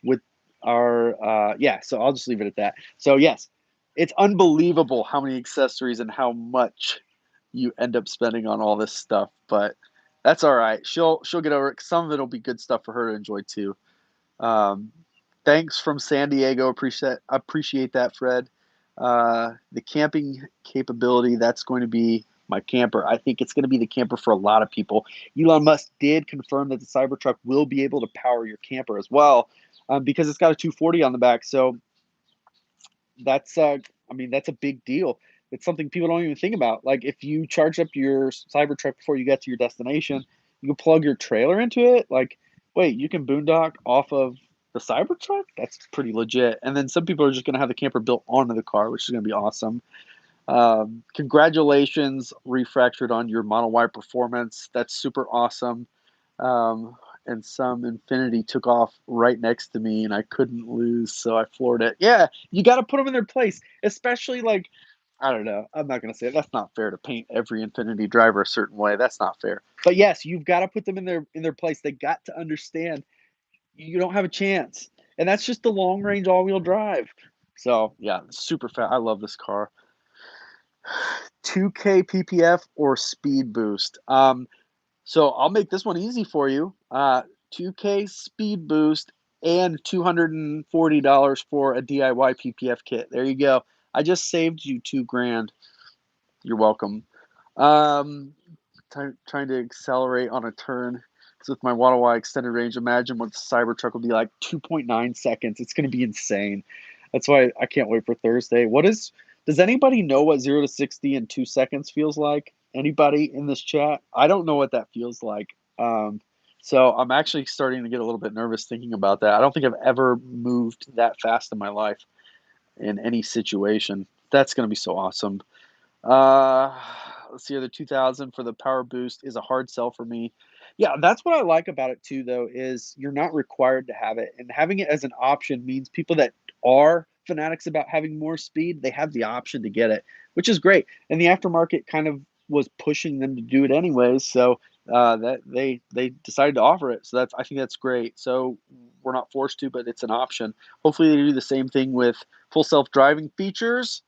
with our yeah, so I'll just leave it at that. So yes, it's unbelievable how many accessories and how much you end up spending on all this stuff, but that's all right. She'll get over it. Some of it'll be good stuff for her to enjoy too. Um, Thanks from San Diego. Appreciate that, Fred. The camping capability, that's going to be my camper. I think it's going to be the camper for a lot of people. Elon Musk did confirm that the Cybertruck will be able to power your camper as well, because it's got a 240 on the back. So that's I mean that's a big deal. It's something people don't even think about. Like if you charge up your Cybertruck before you get to your destination, you can plug your trailer into it. Like, wait, you can boondock off of the Cybertruck? That's pretty legit. And then some people are just going to have the camper built onto the car, which is going to be awesome. Congratulations, Refractured, on your Model Y performance. That's super awesome. Um, and some Infinity took off right next to me, and I couldn't lose, so I floored it. Yeah, you got to put them in their place, especially like I don't know. I'm not gonna say it. That's not fair to paint every Infinity driver a certain way. That's not fair. But yes, you've got to put them in their place. They got to understand you don't have a chance, and that's just the long range all wheel drive. So yeah, super fast. I love this car. 2K PPF or speed boost? So I'll make this one easy for you. 2K speed boost and $240 for a DIY PPF kit. There you go. I just saved you 2 grand. You're welcome. Um, Trying to accelerate on a turn. So with my Model Y extended range, imagine what the Cybertruck will be like. 2.9 seconds. It's going to be insane. That's why I can't wait for Thursday. Does anybody know what 0 to 60 in 2 seconds feels like? Anybody in this chat? I don't know what that feels like. So I'm actually starting to get a little bit nervous thinking about that. I don't think I've ever moved that fast in my life in any situation. That's going to be so awesome. Uh, let's see, the 2000 for the power boost is a hard sell for me. Yeah, that's what I like about it too, though, is you're not required to have it, and having it as an option means people that are fanatics about having more speed, they have the option to get it, which is great. And the aftermarket kind of was pushing them to do it anyways, so that they decided to offer it. So I think that's great. So we're not forced to, but it's an option. Hopefully, they do the same thing with full self driving features.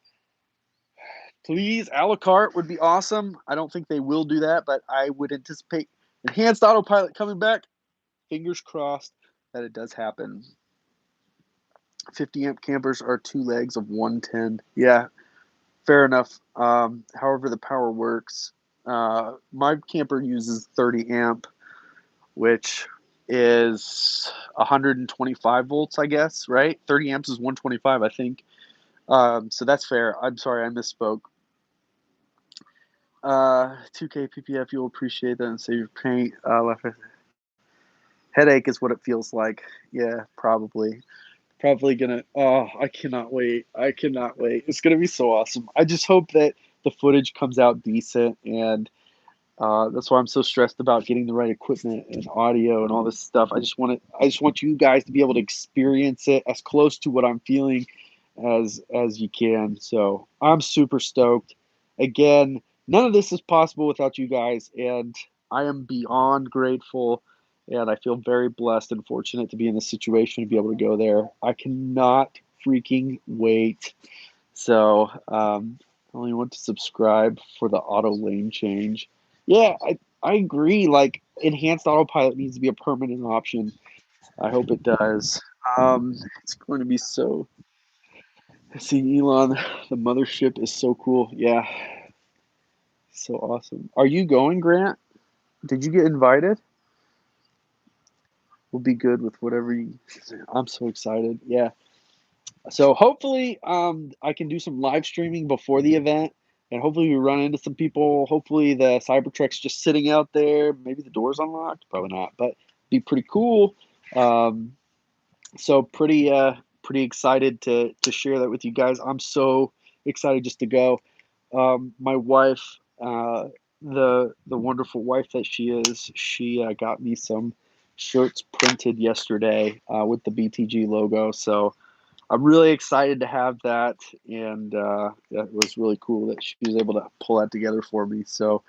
Please, a la carte would be awesome. I don't think they will do that, but I would anticipate enhanced autopilot coming back. Fingers crossed that it does happen. 50 amp campers are 2 legs of 110. Yeah, fair enough. However, the power works. My camper uses 30 amp, which is 125 volts, I guess, right? 30 amps is 125, I think. So that's fair. I'm sorry, I misspoke. 2K PPF, you'll appreciate that and save your paint. Headache is what it feels like. Yeah, probably. Probably gonna. Oh, I cannot wait. I cannot wait. It's gonna be so awesome. I just hope that the footage comes out decent, and that's why I'm so stressed about getting the right equipment and audio and all this stuff. I just want you guys to be able to experience it as close to what I'm feeling as you can. So I'm super stoked. Again, none of this is possible without you guys, and I am beyond grateful. And I feel very blessed and fortunate to be in this situation to be able to go there. I cannot freaking wait. So, I only want to subscribe for the auto lane change. Yeah, I agree. Like, enhanced autopilot needs to be a permanent option. I hope it does. It's going to be so. Seeing Elon, the mothership is so cool. Yeah, so awesome. Are you going, Grant? Did you get invited? We'll be good with whatever you. I'm so excited. Yeah. So hopefully, I can do some live streaming before the event, and hopefully we run into some people. Hopefully the Cybertruck's just sitting out there. Maybe the door's unlocked. Probably not, but be pretty cool. Um, so pretty excited to share that with you guys. I'm so excited just to go. My wife, the wonderful wife that she is, she got me some shirts printed yesterday with the BTG logo. So I'm really excited to have that, and it was really cool that she was able to pull that together for me. So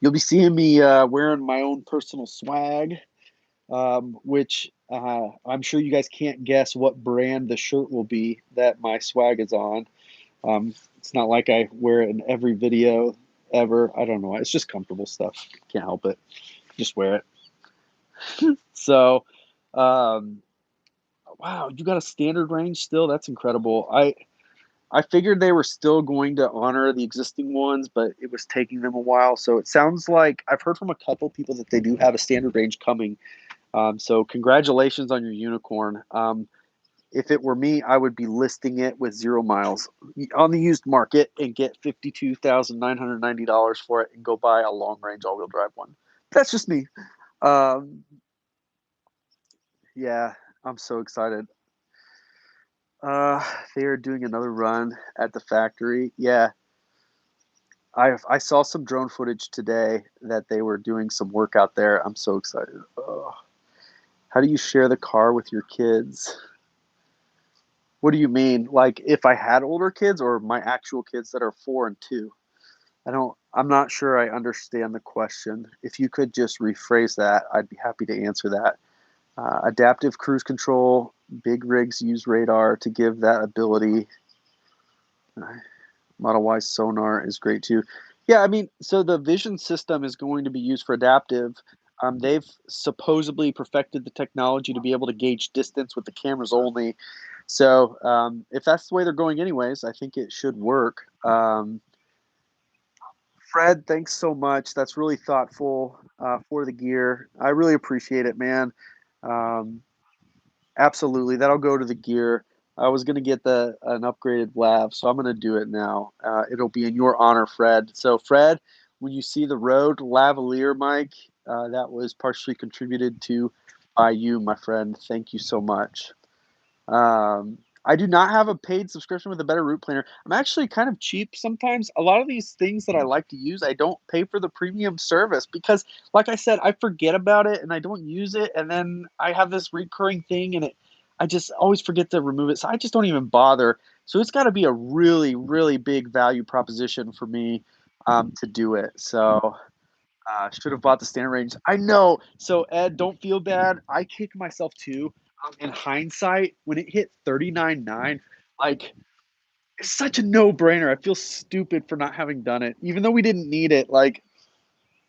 you'll be seeing me wearing my own personal swag, which I'm sure you guys can't guess what brand the shirt will be that my swag is on. It's not like I wear it in every video ever. I don't know. It's just comfortable stuff. Can't help it. Just wear it. So, um, wow, you got a standard range still? That's incredible. I figured they were still going to honor the existing ones, but it was taking them a while. So it sounds like I've heard from a couple people that they do have a standard range coming. So congratulations on your unicorn. If it were me, I would be listing it with 0 miles on the used market and get $52,990 for it and go buy a long range all wheel drive one. That's just me. Um, yeah, I'm so excited. Uh, they are doing another run at the factory. Yeah, I saw some drone footage today that they were doing some work out there. I'm so excited. Oh, how do you share the car with your kids? What do you mean? Like if I had older kids or my actual kids that are 4 and 2? I'm not sure I understand the question. If you could just rephrase that, I'd be happy to answer that. Adaptive cruise control, big rigs use radar to give that ability. Model Y sonar is great too. Yeah, I mean, so the vision system is going to be used for adaptive. They've supposedly perfected the technology to be able to gauge distance with the cameras only. So if that's the way they're going, anyways, I think it should work. Fred, thanks so much. That's really thoughtful for the gear. I really appreciate it, man. Um, Absolutely, that'll go to the gear. I was gonna get the an upgraded lav, so I'm gonna do it now. It'll be in your honor, Fred. So, Fred, when you see the road lavalier mic, that was partially contributed to by you, my friend. Thank you so much. I do not have a paid subscription with a better route planner. I'm actually kind of cheap sometimes. A lot of these things that I like to use, I don't pay for the premium service because, like I said, I forget about it and I don't use it, and then I have this recurring thing, and I just always forget to remove it. So I just don't even bother. So it's got to be a really, really big value proposition for me to do it. So should have bought the standard range. I know. So Ed, don't feel bad. I kick myself too. In hindsight, when it hit 39.9, like It's such a no-brainer. I feel stupid for not having done it, even though we didn't need it. Like,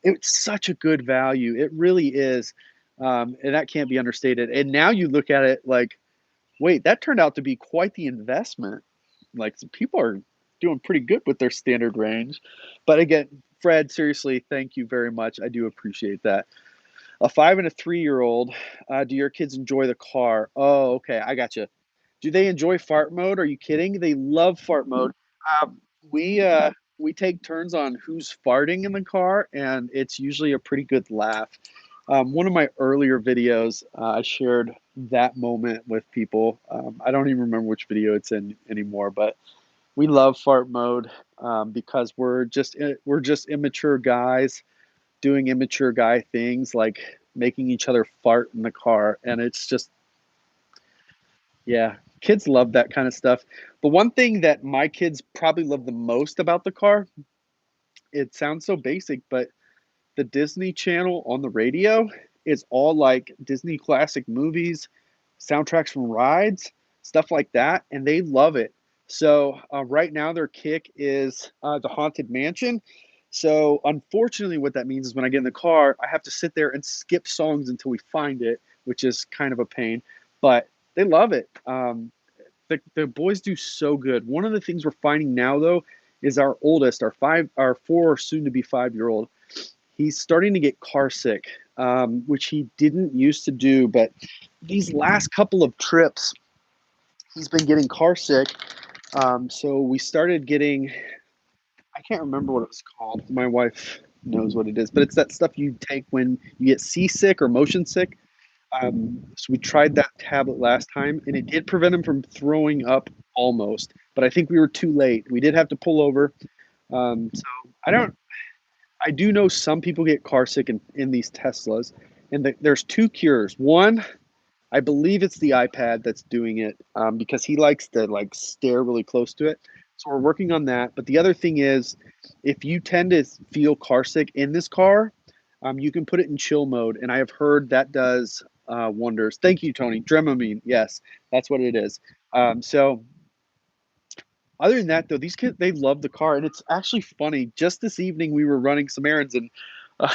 it's such a good value. It really is, and that can't be understated. And now you look at it like, wait, that turned out to be quite the investment. Like, some people are doing pretty good with their standard range. But again, Fred, seriously, thank you very much. I do appreciate that. A 5 and a 3-year-old, do your kids enjoy the car? Oh, okay, I got you. Do they enjoy fart mode? Are you kidding? They love fart mode. Um, we take turns on who's farting in the car, and it's usually a pretty good laugh. One of my earlier videos, I shared that moment with people. I don't even remember which video it's in anymore, but we love fart mode because we're just immature guys doing immature guy things like making each other fart in the car, and it's just yeah, kids love that kind of stuff. The one thing that my kids probably love the most about the car, it sounds so basic, but the Disney Channel on the radio is all like Disney classic movies, soundtracks from rides, stuff like that, and they love it. So right now, their kick is the Haunted Mansion. So unfortunately, what that means is when I get in the car, I have to sit there and skip songs until we find it, which is kind of a pain. But they love it. The boys do so good. One of the things we're finding now, though, is our oldest, our 4 soon to be 5-year old. He's starting to get car sick, which he didn't used to do. But these last couple of trips, he's been getting car sick. So we started getting, I can't remember what it was called. My wife knows what it is, but it's that stuff you take when you get seasick or motion sick. So we tried that tablet last time, and it did prevent him from throwing up almost. But I think we were too late. We did have to pull over. So I don't. I do know some people get car sick in these Teslas, and there's two cures. One, I believe it's the iPad that's doing it because he likes to like stare really close to it. So we're working on that. But the other thing is, if you tend to feel car sick in this car, you can put it in chill mode, and I have heard that does wonders. Thank you, Tony. Dramamine, yes, that's what it is. So other than that, though, these kids they love the car, and it's actually funny. Just this evening, we were running some errands, and uh,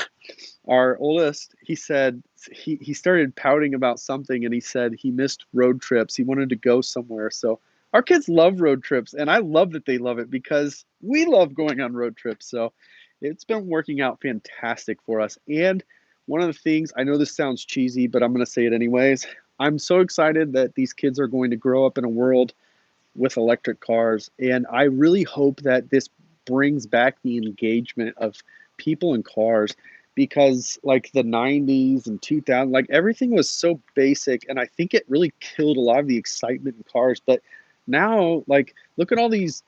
our oldest, he said he started pouting about something, and he said he missed road trips. He wanted to go somewhere. So our kids love road trips, and I love that they love it because we love going on road trips. So it's been working out fantastic for us. And one of the things, I know this sounds cheesy, but I'm going to say it anyways. I'm so excited that these kids are going to grow up in a world with electric cars. And I really hope that this brings back the engagement of people in cars because like the 90s and 2000 like everything was so basic, and I think it really killed a lot of the excitement in cars. But now like look at all these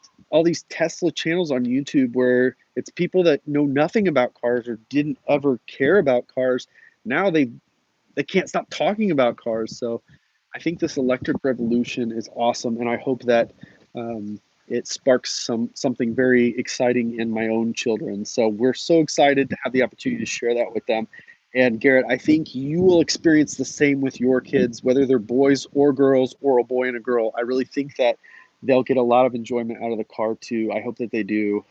Tesla channels on YouTube where it's people that know nothing about cars or didn't ever care about cars. Now they can't stop talking about cars. So I think this electric revolution is awesome, and I hope that it sparks something very exciting in my own children. So we're so excited to have the opportunity to share that with them. And Garrett, I think you will experience the same with your kids, whether they're boys or girls or a boy and a girl. I really think that they'll get a lot of enjoyment out of the car too. I hope that they do.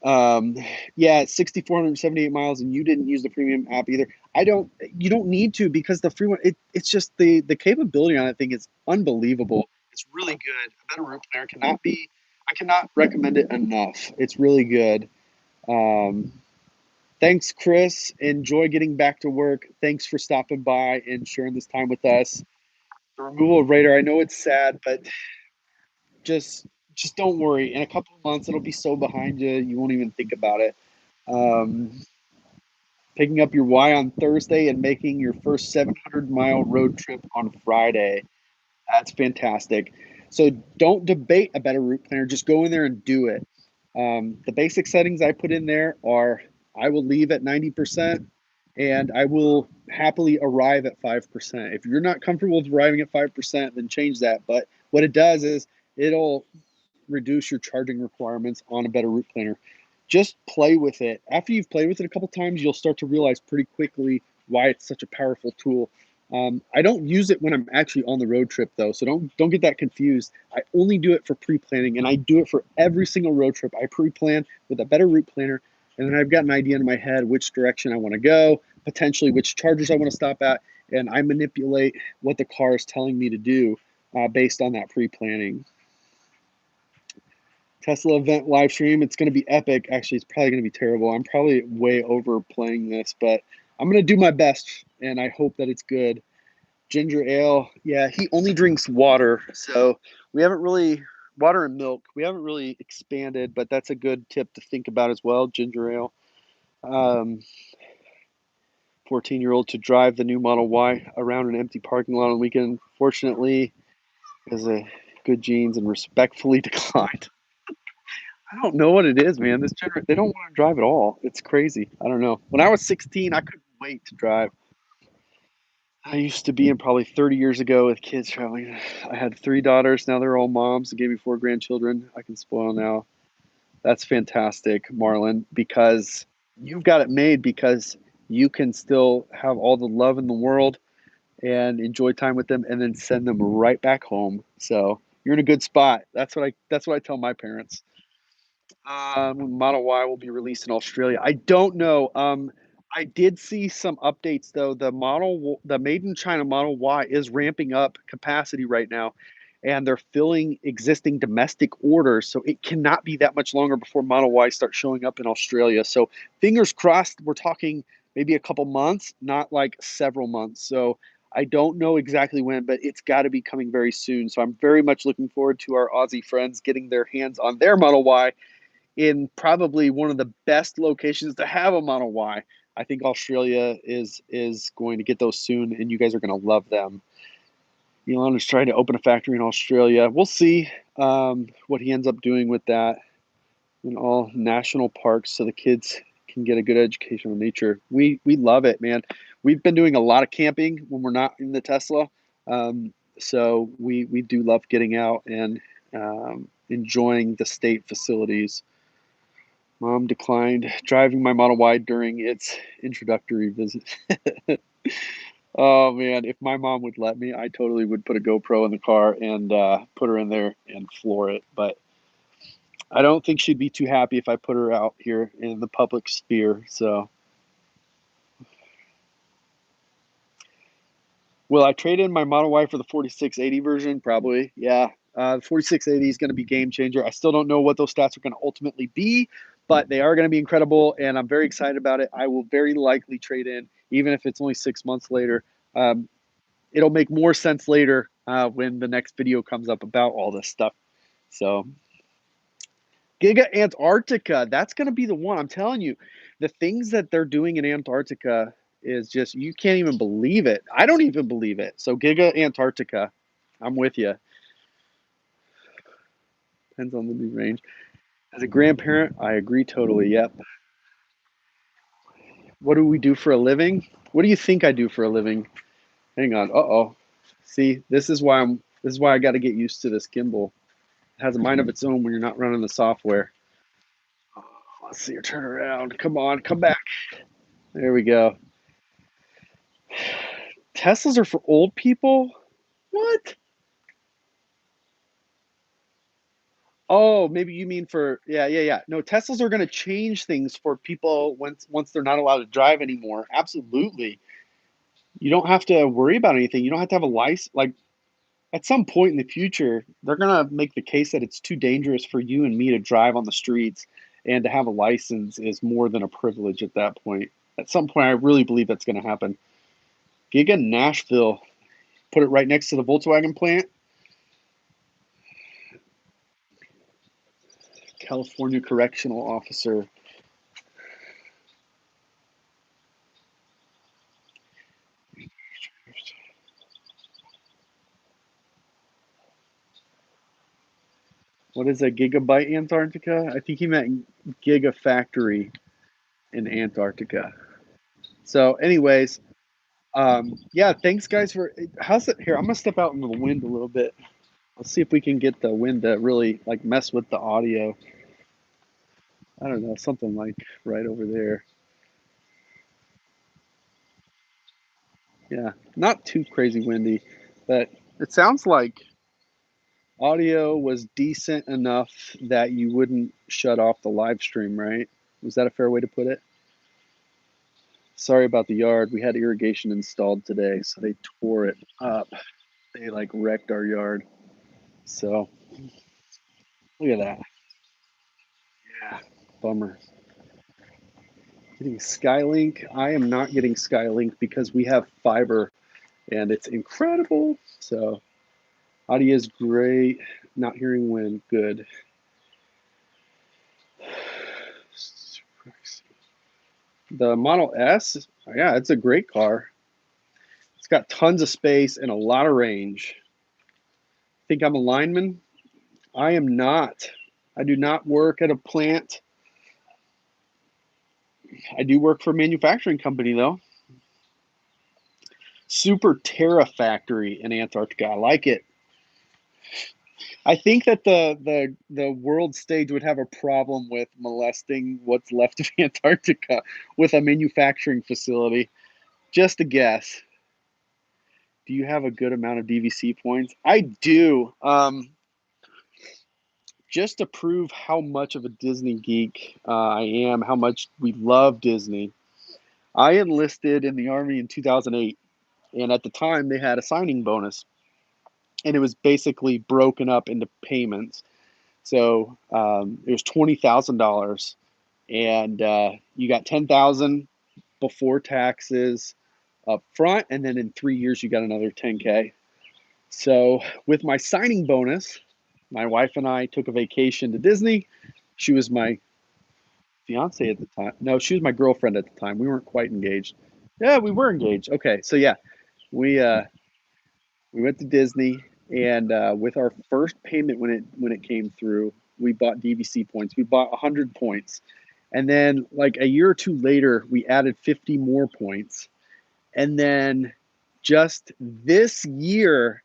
Um, yeah, it's 6,478 miles, and you didn't use the premium app either. I don't. You don't need to because the free one. It's just the capability on that thing is unbelievable. It's really good. A better route planner cannot be. I cannot recommend it enough. It's really good. Um, thanks, Chris. Enjoy getting back to work. Thanks for stopping by and sharing this time with us. The removal of radar. I know it's sad, but just just don't worry. In a couple of months, it'll be so behind you, you won't even think about it. Um, Picking up your Y on Thursday and making your first 700-mile road trip on Friday. That's fantastic. So don't debate a better route planner. Just go in there and do it. The basic settings I put in there are I will leave at 90% and I will happily arrive at 5%. If you're not comfortable with arriving at 5%, then change that. But what it does is it'll reduce your charging requirements on a better route planner. Just play with it. After you've played with it a couple times, you'll start to realize pretty quickly why it's such a powerful tool. I don't use it when I'm actually on the road trip though, so don't get that confused. I only do it for pre-planning, and I do it for every single road trip. I pre-plan with a better route planner, and then I've got an idea in my head which direction I want to go, potentially which chargers I want to stop at, and I manipulate what the car is telling me to do based on that pre-planning. Tesla event live stream. It's going to be epic. Actually, it's probably going to be terrible. I'm probably way overplaying this, but I'm going to do my best, and I hope that it's good. Ginger ale. Yeah, he only drinks water, so we haven't really water and milk. We haven't really expanded, but that's a good tip to think about as well. Ginger ale. 14-year-old to drive the new Model Y around an empty parking lot on the weekend. Fortunately, has a good genes and respectfully declined. I don't know what it is, man. They don't want to drive at all. It's crazy. I don't know. When I was 16, I couldn't wait to drive. I used to be in probably 30 years ago with kids traveling. I had 3 daughters. Now they're all moms and gave me 4 grandchildren. I can spoil now. That's fantastic, Marlon, because you've got it made because you can still have all the love in the world and enjoy time with them and then send them right back home. So you're in a good spot. That's what I tell my parents. Model Y will be released in Australia. I don't know. I did see some updates though. The Made in China Model Y is ramping up capacity right now, and they're filling existing domestic orders. So it cannot be that much longer before Model Y starts showing up in Australia. So fingers crossed. We're talking maybe a couple months, not like several months. So I don't know exactly when, but it's got to be coming very soon. So I'm very much looking forward to our Aussie friends getting their hands on their Model Y in probably one of the best locations to have a Model Y. I think Australia is going to get those soon, and you guys are going to love them. Elon is trying to open a factory in Australia. We'll see what he ends up doing with that in all national parks, so the kids can get a good education on nature. We love it, man. We've been doing a lot of camping when we're not in the Tesla, so we do love getting out and enjoying the state facilities. Mom declined driving my Model Y during its introductory visit. Oh man, if my mom would let me, I totally would put a GoPro in the car and put her in there and floor it. But I don't think she'd be too happy if I put her out here in the public sphere. So, will I trade in my Model Y for the 4680 version? Probably, yeah. The 4680 is going to be game changer. I still don't know what those stats are going to ultimately be, but they are going to be incredible, and I'm very excited about it. I will very likely trade in, even if it's only 6 months later. Um, it'll make more sense later when the next video comes up about all this stuff. So, Giga Antarctica, that's going to be the one. I'm telling you, the things that they're doing in Antarctica is just, you can't even believe it. I don't even believe it. So, Giga Antarctica, I'm with you. Depends on the new range. As a grandparent, I agree totally. Yep. What do we do for a living? What do you think I do for a living? Hang on. Uh-oh. See, this is why I got to get used to this gimbal. It has a mind of its own when you're not running the software. Let's see her turn around. Come on, come back. There we go. Teslas are for old people? What? Oh, maybe you mean for yeah. No, Teslas are going to change things for people once they're not allowed to drive anymore. Absolutely. You don't have to worry about anything. You don't have to have a license. Like at some point in the future, they're going to make the case that it's too dangerous for you and me to drive on the streets, and to have a license is more than a privilege at that point. At some point, I really believe that's going to happen. Giga Nashville, put it right next to the Volkswagen plant. California correctional officer. What is a gigabyte Antarctica? I think he meant gigafactory in Antarctica. So, anyways, yeah, thanks guys for. How's it here? I'm gonna step out into the wind a little bit. Let's see if we can get the wind to really like mess with the audio. I don't know, something like right over there. Yeah, not too crazy windy, but it sounds like audio was decent enough that you wouldn't shut off the live stream, right? Was that a fair way to put it? Sorry about the yard. We had irrigation installed today, so they tore it up. They like wrecked our yard. So look at that. Yeah, bummer. Getting Skylink. I am not getting Skylink because we have fiber and it's incredible. So audio is great. Not hearing wind, good. The Model S, yeah, it's a great car. It's got tons of space and a lot of range. Think I'm a lineman? I am not. I do not work at a plant. I do work for a manufacturing company though. Super Terra Factory in Antarctica. I like it. I think that the world stage would have a problem with molesting what's left of Antarctica with a manufacturing facility. Just a guess. Do you have a good amount of DVC points? I do. Just to prove how much of a Disney geek I am, how much we love Disney. I enlisted in the Army in 2008, and at the time they had a signing bonus, and it was basically broken up into payments. So it was $20,000, and you got 10,000 before taxes up front, and then in 3 years you got another 10K. So with my signing bonus, my wife and I took a vacation to Disney. She was my fiance at the time. No, she was my girlfriend at the time. We weren't quite engaged. Yeah, we were engaged. Okay, so yeah, we uh, we went to Disney, and with our first payment when it came through, we bought DVC points. We bought 100 points, and then like a year or two later, we added 50 more points, and then just this year,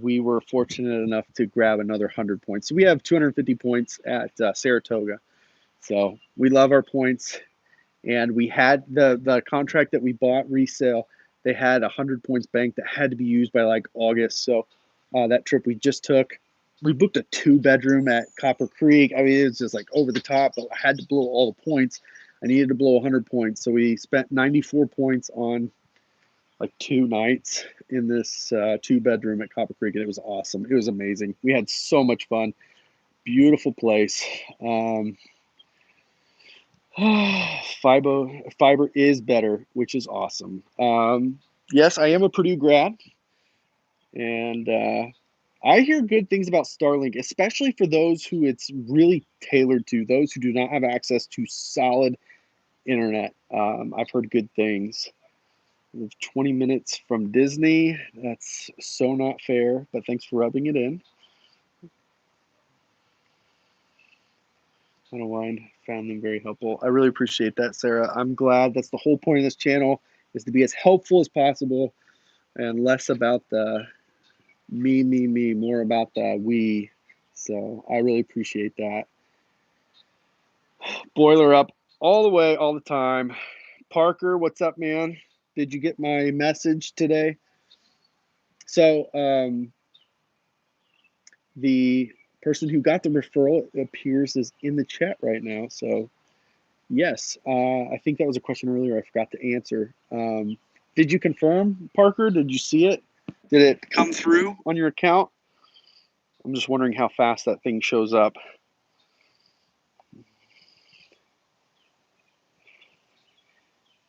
we were fortunate enough to grab another 100 points. So we have 250 points at Saratoga. So we love our points, and we had the contract that we bought resale. They had 100 points banked that had to be used by like August. So that trip we just took, we booked a 2 bedroom at Copper Creek. I mean, it was just like over the top, but I had to blow all the points. I needed to blow 100 points, so we spent 94 points on like 2 nights in this 2 bedroom at Copper Creek, and it was awesome. It was amazing. We had so much fun. Beautiful place. Fiber is better, which is awesome. Yes, I am a Purdue grad, and I hear good things about Starlink, especially for those who it's really tailored to, those who do not have access to solid internet. I've heard good things. 20 minutes from Disney. That's so not fair, but thanks for rubbing it in. Unwind found them very helpful. I really appreciate that, Sarah. I'm glad. That's the whole point of this channel, is to be as helpful as possible and less about the me, more about the we. So I really appreciate that. Boiler up all the way, all the time. Parker, what's up, man? Did you get my message today? So the person who got the referral, it appears, is in the chat right now. So yes, I think that was a question earlier I forgot to answer. Did you confirm, Parker? Did you see it? Did it come through on your account? I'm just wondering how fast that thing shows up.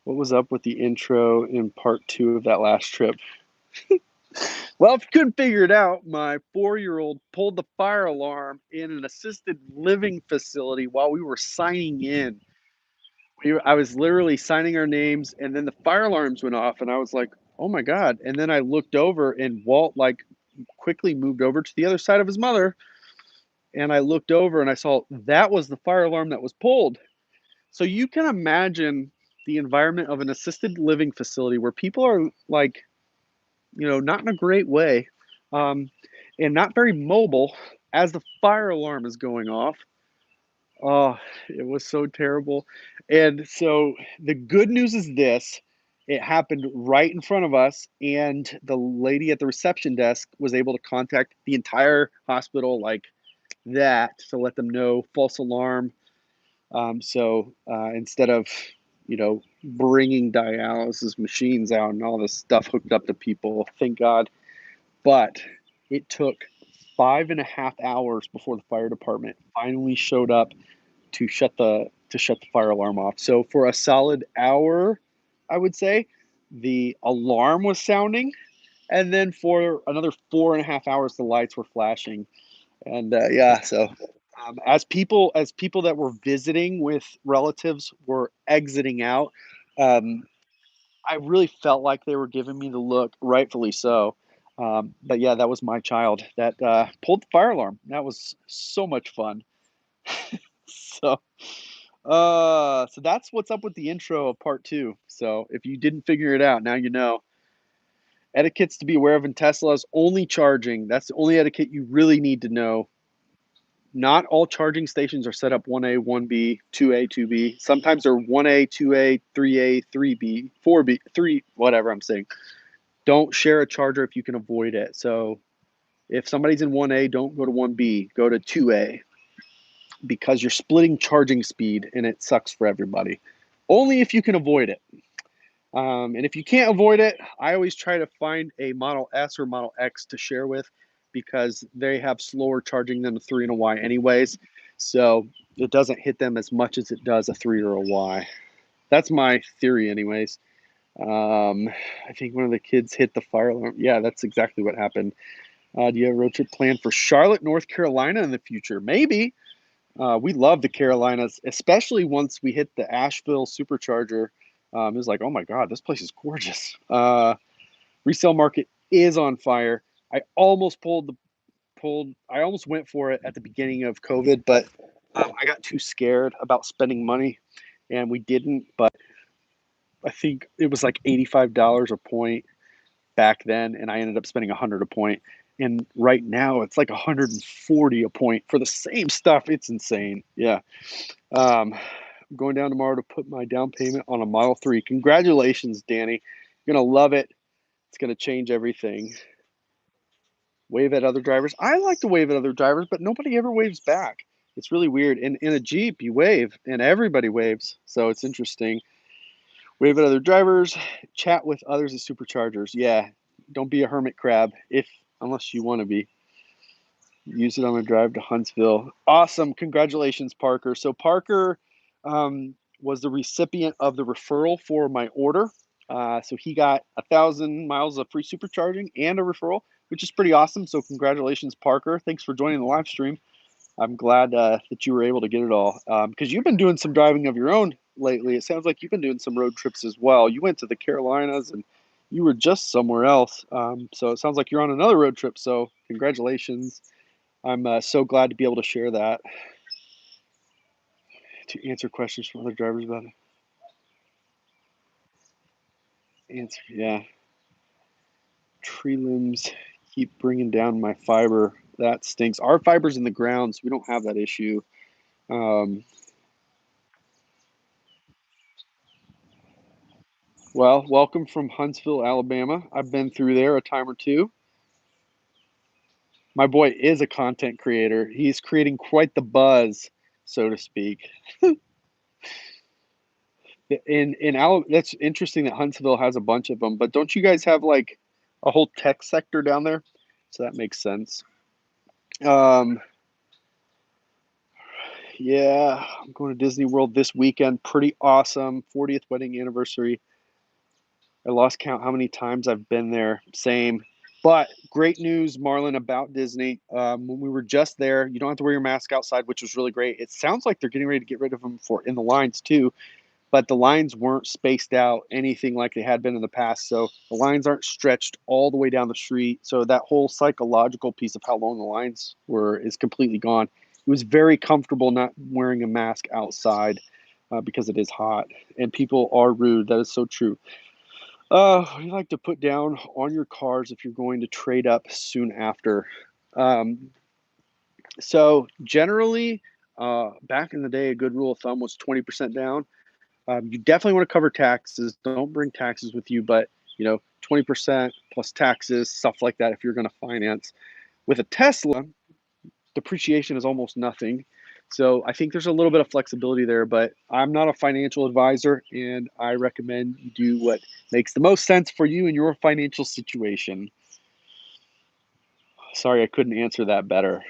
What was up with the intro in part 2 of that last trip? Well, if you couldn't figure it out, my 4-year-old pulled the fire alarm in an assisted living facility while we were signing in. I was literally signing our names, and then the fire alarms went off, and I was like, oh my God. And then I looked over, and Walt like quickly moved over to the other side of his mother, and I looked over and I saw that was the fire alarm that was pulled. So you can imagine the environment of an assisted living facility where people are like, not in a great way, um, and not very mobile as the fire alarm is going off. Oh, it was so terrible. And so the good news is this: It happened right in front of us, and the lady at the reception desk was able to contact the entire hospital like that to let them know false alarm. So instead of bringing dialysis machines out and all this stuff hooked up to people, thank God. But it took 5.5 hours before the fire department finally showed up to shut the fire alarm off. So for a solid hour, I would say, the alarm was sounding, and then for another 4.5 hours, the lights were flashing. And yeah, so as people that were visiting with relatives were exiting out, um, I really felt like they were giving me the look, rightfully so. But yeah, that was my child that pulled the fire alarm. That was so much fun. So so that's what's up with the intro of part two. So if you didn't figure it out, now you know. Etiquettes to be aware of in Tesla's only charging. That's the only etiquette you really need to know. Not all charging stations are set up 1A, 1B, 2A, 2B. Sometimes they're 1A, 2A, 3A, 3B, 4B, 3, whatever I'm saying. Don't share a charger if you can avoid it. So if somebody's in 1A, don't go to 1B, go to 2A because you're splitting charging speed and it sucks for everybody. Only if you can avoid it. And if you can't avoid it, I always try to find a Model S or Model X to share with because they have slower charging than a 3 and a Y anyways. So it doesn't hit them as much as it does a 3 or a Y. That's my theory anyways. I think one of the kids hit the fire alarm. Yeah, that's exactly what happened. Do you have a road trip planned for Charlotte, North Carolina in the future? Maybe. We love the Carolinas, especially once we hit the Asheville Supercharger. It was like, oh my God, this place is gorgeous. Resale market is on fire. I almost I almost went for it at the beginning of COVID, but I got too scared about spending money, and we didn't. But I think it was like $85 a point back then, and I ended up spending 100 a point. And right now, it's like 140 a point for the same stuff. It's insane. Yeah. I'm going down tomorrow to put my down payment on a Model 3. Congratulations, Danny. You're going to love it. It's going to change everything. Wave at other drivers. I like to wave at other drivers, but nobody ever waves back. It's really weird. In a Jeep, you wave, and everybody waves. So it's interesting. Wave at other drivers. Chat with others at superchargers. Yeah, don't be a hermit crab unless you want to be. Use it on the drive to Huntsville. Awesome. Congratulations, Parker. So Parker was the recipient of the referral for my order. So he got 1,000 miles of free supercharging and a referral, which is pretty awesome. So congratulations, Parker. Thanks for joining the live stream. I'm glad that you were able to get it all because you've been doing some driving of your own lately. It sounds like you've been doing some road trips as well. You went to the Carolinas and you were just somewhere else. So it sounds like you're on another road trip. So congratulations. I'm so glad to be able to share that, to answer questions from other drivers about it. Answer, yeah. Tree limbs keep bringing down my fiber. That stinks. Our fiber's in the ground, so we don't have that issue. Um, well, welcome from Huntsville, Alabama. I've been through there a time or two. My boy is a content creator. He's creating quite the buzz, so to speak. That's interesting that Huntsville has a bunch of them, but don't you guys have like a whole tech sector down there? So that makes sense. Um, yeah, I'm going to Disney World this weekend. Pretty awesome. 40th wedding anniversary. I lost count how many times I've been there. Same. But great news, Marlon, about Disney. When we were just there, you don't have to wear your mask outside, which was really great. It sounds like they're getting ready to get rid of them in the lines too. But the lines weren't spaced out anything like they had been in the past. So the lines aren't stretched all the way down the street. So that whole psychological piece of how long the lines were is completely gone. It was very comfortable not wearing a mask outside because it is hot and people are rude. That is so true. What do you like to put down on your cars if you're going to trade up soon after? Um, so generally, back in the day, a good rule of thumb was 20% down. You definitely want to cover taxes. Don't bring taxes with you, but 20% plus taxes, stuff like that if you're going to finance. With a Tesla, depreciation is almost nothing. So I think there's a little bit of flexibility there, but I'm not a financial advisor, and I recommend you do what makes the most sense for you and your financial situation. Sorry, I couldn't answer that better.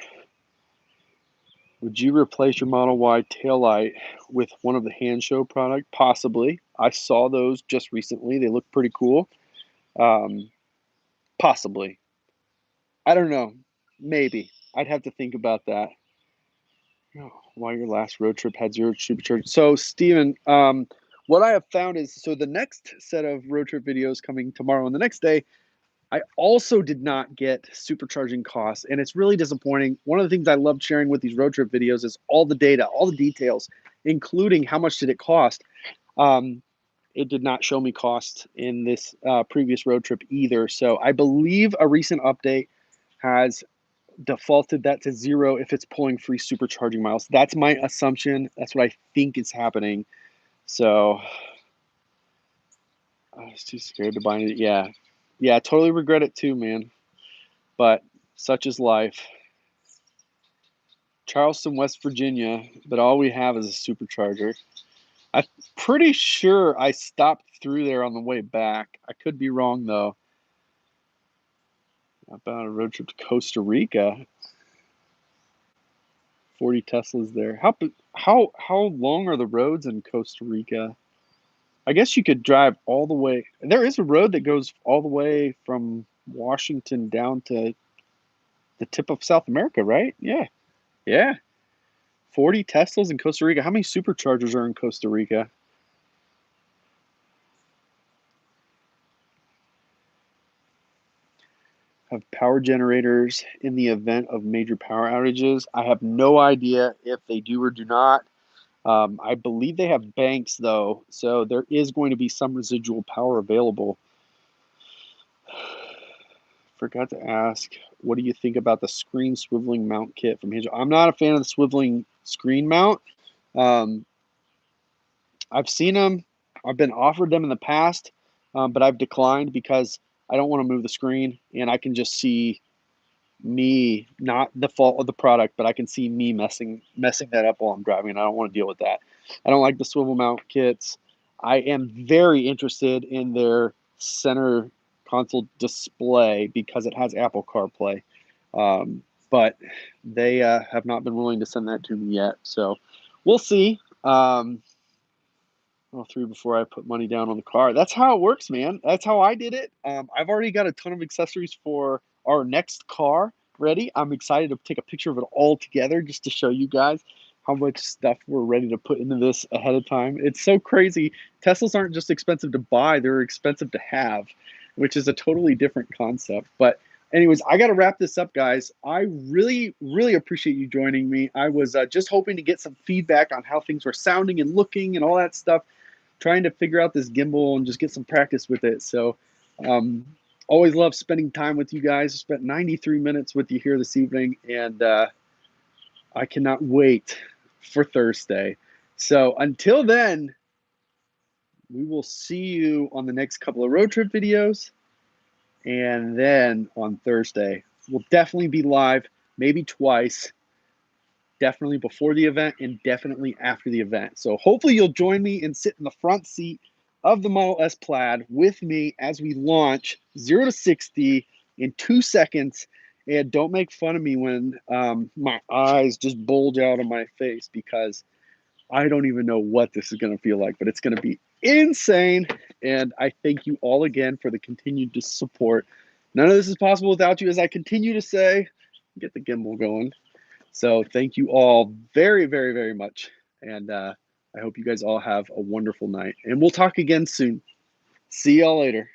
Would you replace your Model Y taillight with one of the hand show product? Possibly. I saw those just recently. They look pretty cool. Um, Possibly. I don't know. Maybe. I'd have to think about that. Oh, why your last road trip had zero supercharging? So, Steven, what I have found is the next set of road trip videos coming tomorrow and the next day, I also did not get supercharging costs, and it's really disappointing. One of the things I love sharing with these road trip videos is all the data, all the details, including how much did it cost. Um, it did not show me cost in this previous road trip either. So I believe a recent update has defaulted that to zero if it's pulling free supercharging miles. That's my assumption. That's what I think is happening. So I was too scared to buy it. Yeah. Yeah, I totally regret it too, man. But such is life. Charleston, West Virginia, but all we have is a supercharger. I'm pretty sure I stopped through there on the way back. I could be wrong though. About a road trip to Costa Rica. 40 Teslas there. How long are the roads in Costa Rica? I guess you could drive all the way. There is a road that goes all the way from Washington down to the tip of South America, right? Yeah. Yeah. 40 Teslas in Costa Rica. How many superchargers are in Costa Rica? Have power generators in the event of major power outages? I have no idea if they do or do not. I believe they have banks though, so there is going to be some residual power available. Forgot to ask, what do you think about the screen swiveling mount kit from Hinge? I'm not a fan of the swiveling screen mount. Um, I've seen them. I've been offered them in the past, but I've declined because I don't want to move the screen, and I can just see me, not the fault of the product, but I can see me messing that up while I'm driving, and I don't want to deal with that. I don't like the swivel mount kits. I am very interested in their center console display because it has Apple CarPlay, but they have not been willing to send that to me yet. So we'll see. All through before I put money down on the car. That's how it works, man. That's how I did it. I've already got a ton of accessories for our next car ready. I'm excited to take a picture of it all together just to show you guys how much stuff we're ready to put into this ahead of time. It's so crazy. Teslas aren't just expensive to buy, they're expensive to have, which is a totally different concept. But anyways, I got to wrap this up, guys. I really, really appreciate you joining me. I was just hoping to get some feedback on how things were sounding and looking and all that stuff, trying to figure out this gimbal and just get some practice with it. So always love spending time with you guys. I spent 93 minutes with you here this evening, and I cannot wait for Thursday. So until then, we will see you on the next couple of road trip videos. And then on Thursday, we'll definitely be live, maybe twice. Definitely before the event and definitely after the event. So hopefully you'll join me and sit in the front seat of the Model S Plaid with me as we launch 0 to 60 in 2 seconds. And don't make fun of me when my eyes just bulge out of my face, because I don't even know what this is going to feel like, but it's going to be insane. And I thank you all again for the continued support. None of this is possible without you, as I continue to say. Get the gimbal going. So thank you all very, very, very much. And I hope you guys all have a wonderful night. And we'll talk again soon. See y'all later.